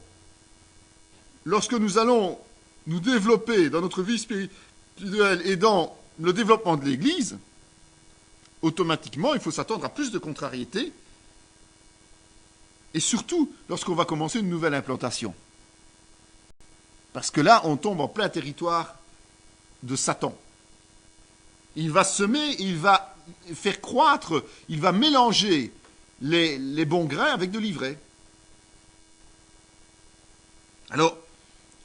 A: lorsque nous allons nous développer dans notre vie spirituelle et dans le développement de l'Église, automatiquement, il faut s'attendre à plus de contrariétés, et surtout lorsqu'on va commencer une nouvelle implantation. Parce que là, on tombe en plein territoire de Satan. Il va semer, il va faire croître, il va mélanger les bons grains avec de l'ivraie. Alors,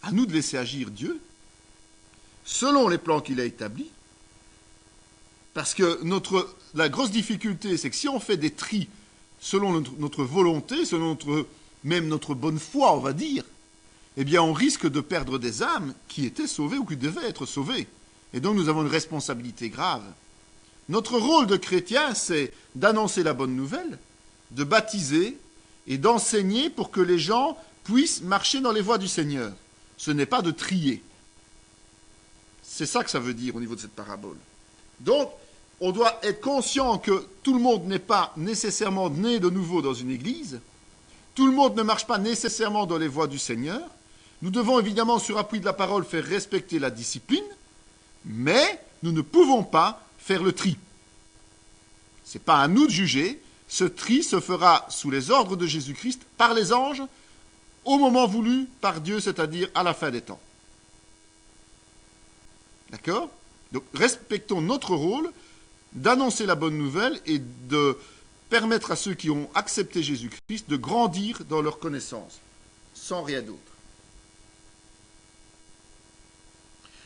A: à nous de laisser agir Dieu, selon les plans qu'il a établis, parce que la grosse difficulté, c'est que si on fait des tris selon notre volonté, selon même notre bonne foi, on va dire, eh bien on risque de perdre des âmes qui étaient sauvées ou qui devaient être sauvées. Et donc nous avons une responsabilité grave. Notre rôle de chrétien, c'est d'annoncer la bonne nouvelle, de baptiser et d'enseigner pour que les gens puissent marcher dans les voies du Seigneur. Ce n'est pas de trier. C'est ça que ça veut dire au niveau de cette parabole. Donc, on doit être conscient que tout le monde n'est pas nécessairement né de nouveau dans une église. Tout le monde ne marche pas nécessairement dans les voies du Seigneur. Nous devons évidemment, sur appui de la parole, faire respecter la discipline, mais nous ne pouvons pas faire le tri. Ce n'est pas à nous de juger. Ce tri se fera sous les ordres de Jésus-Christ par les anges, au moment voulu par Dieu, c'est-à-dire à la fin des temps. D'accord ? Donc, respectons notre rôle d'annoncer la bonne nouvelle et de permettre à ceux qui ont accepté Jésus-Christ de grandir dans leur connaissance, sans rien d'autre.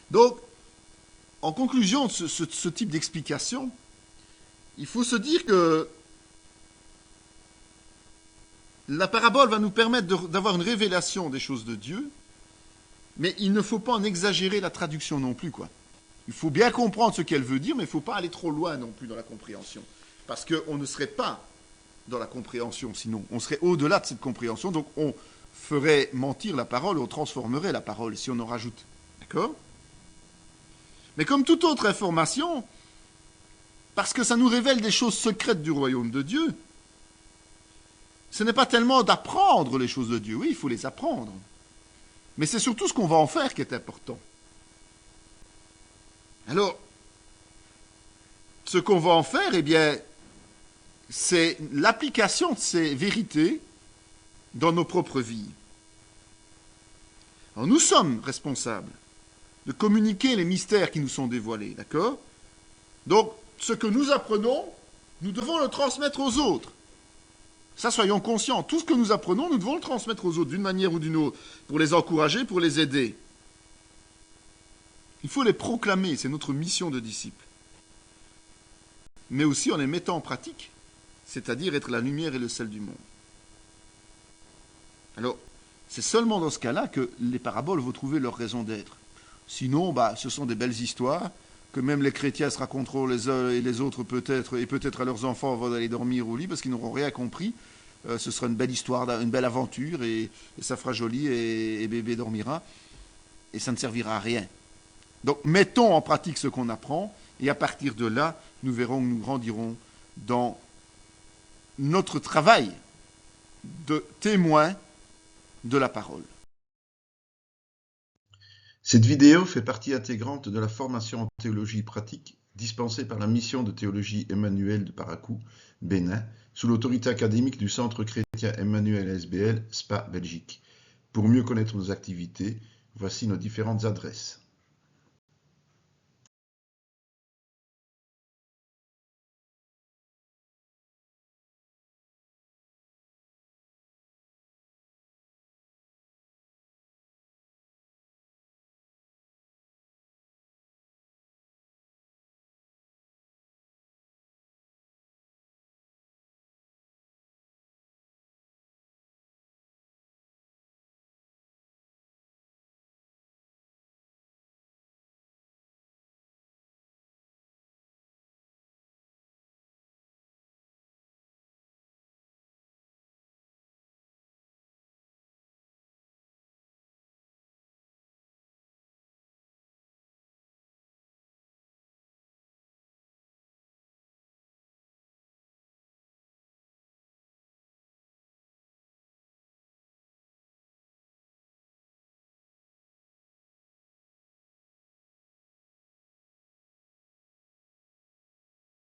A: Donc, en conclusion de ce type d'explication, il faut se dire que la parabole va nous permettre d'avoir une révélation des choses de Dieu, mais il ne faut pas en exagérer la traduction non plus, quoi. Il faut bien comprendre ce qu'elle veut dire, mais il ne faut pas aller trop loin non plus dans la compréhension. Parce qu'on ne serait pas dans la compréhension, sinon. On serait au-delà de cette compréhension, donc on ferait mentir la parole, on transformerait la parole si on en rajoute. D'accord ? Mais comme toute autre information, parce que ça nous révèle des choses secrètes du royaume de Dieu, ce n'est pas tellement d'apprendre les choses de Dieu. Oui, il faut les apprendre. Mais c'est surtout ce qu'on va en faire qui est important. Alors, ce qu'on va en faire, eh bien, c'est l'application de ces vérités dans nos propres vies. Alors, nous sommes responsables de communiquer les mystères qui nous sont dévoilés, d'accord ? Donc, ce que nous apprenons, nous devons le transmettre aux autres. Ça, soyons conscients. Tout ce que nous apprenons, nous devons le transmettre aux autres, d'une manière ou d'une autre, pour les encourager, pour les aider. Il faut les proclamer, c'est notre mission de disciple. Mais aussi en les mettant en pratique, c'est-à-dire être la lumière et le sel du monde. Alors, c'est seulement dans ce cas-là que les paraboles vont trouver leur raison d'être. Sinon, ce sont des belles histoires que même les chrétiens se raconteront les uns et les autres peut-être, et peut-être à leurs enfants avant d'aller dormir au lit, parce qu'ils n'auront rien compris. Ce sera une belle histoire, une belle aventure, et ça fera joli, et bébé dormira, et ça ne servira à rien. Donc, mettons en pratique ce qu'on apprend, et à partir de là, nous verrons que nous grandirons dans notre travail de témoin de la parole.
B: Cette vidéo fait partie intégrante de la formation en théologie pratique dispensée par la mission de théologie Emmanuel de Parakou, Bénin, sous l'autorité académique du Centre chrétien Emmanuel SBL, Spa, Belgique. Pour mieux connaître nos activités, voici nos différentes adresses.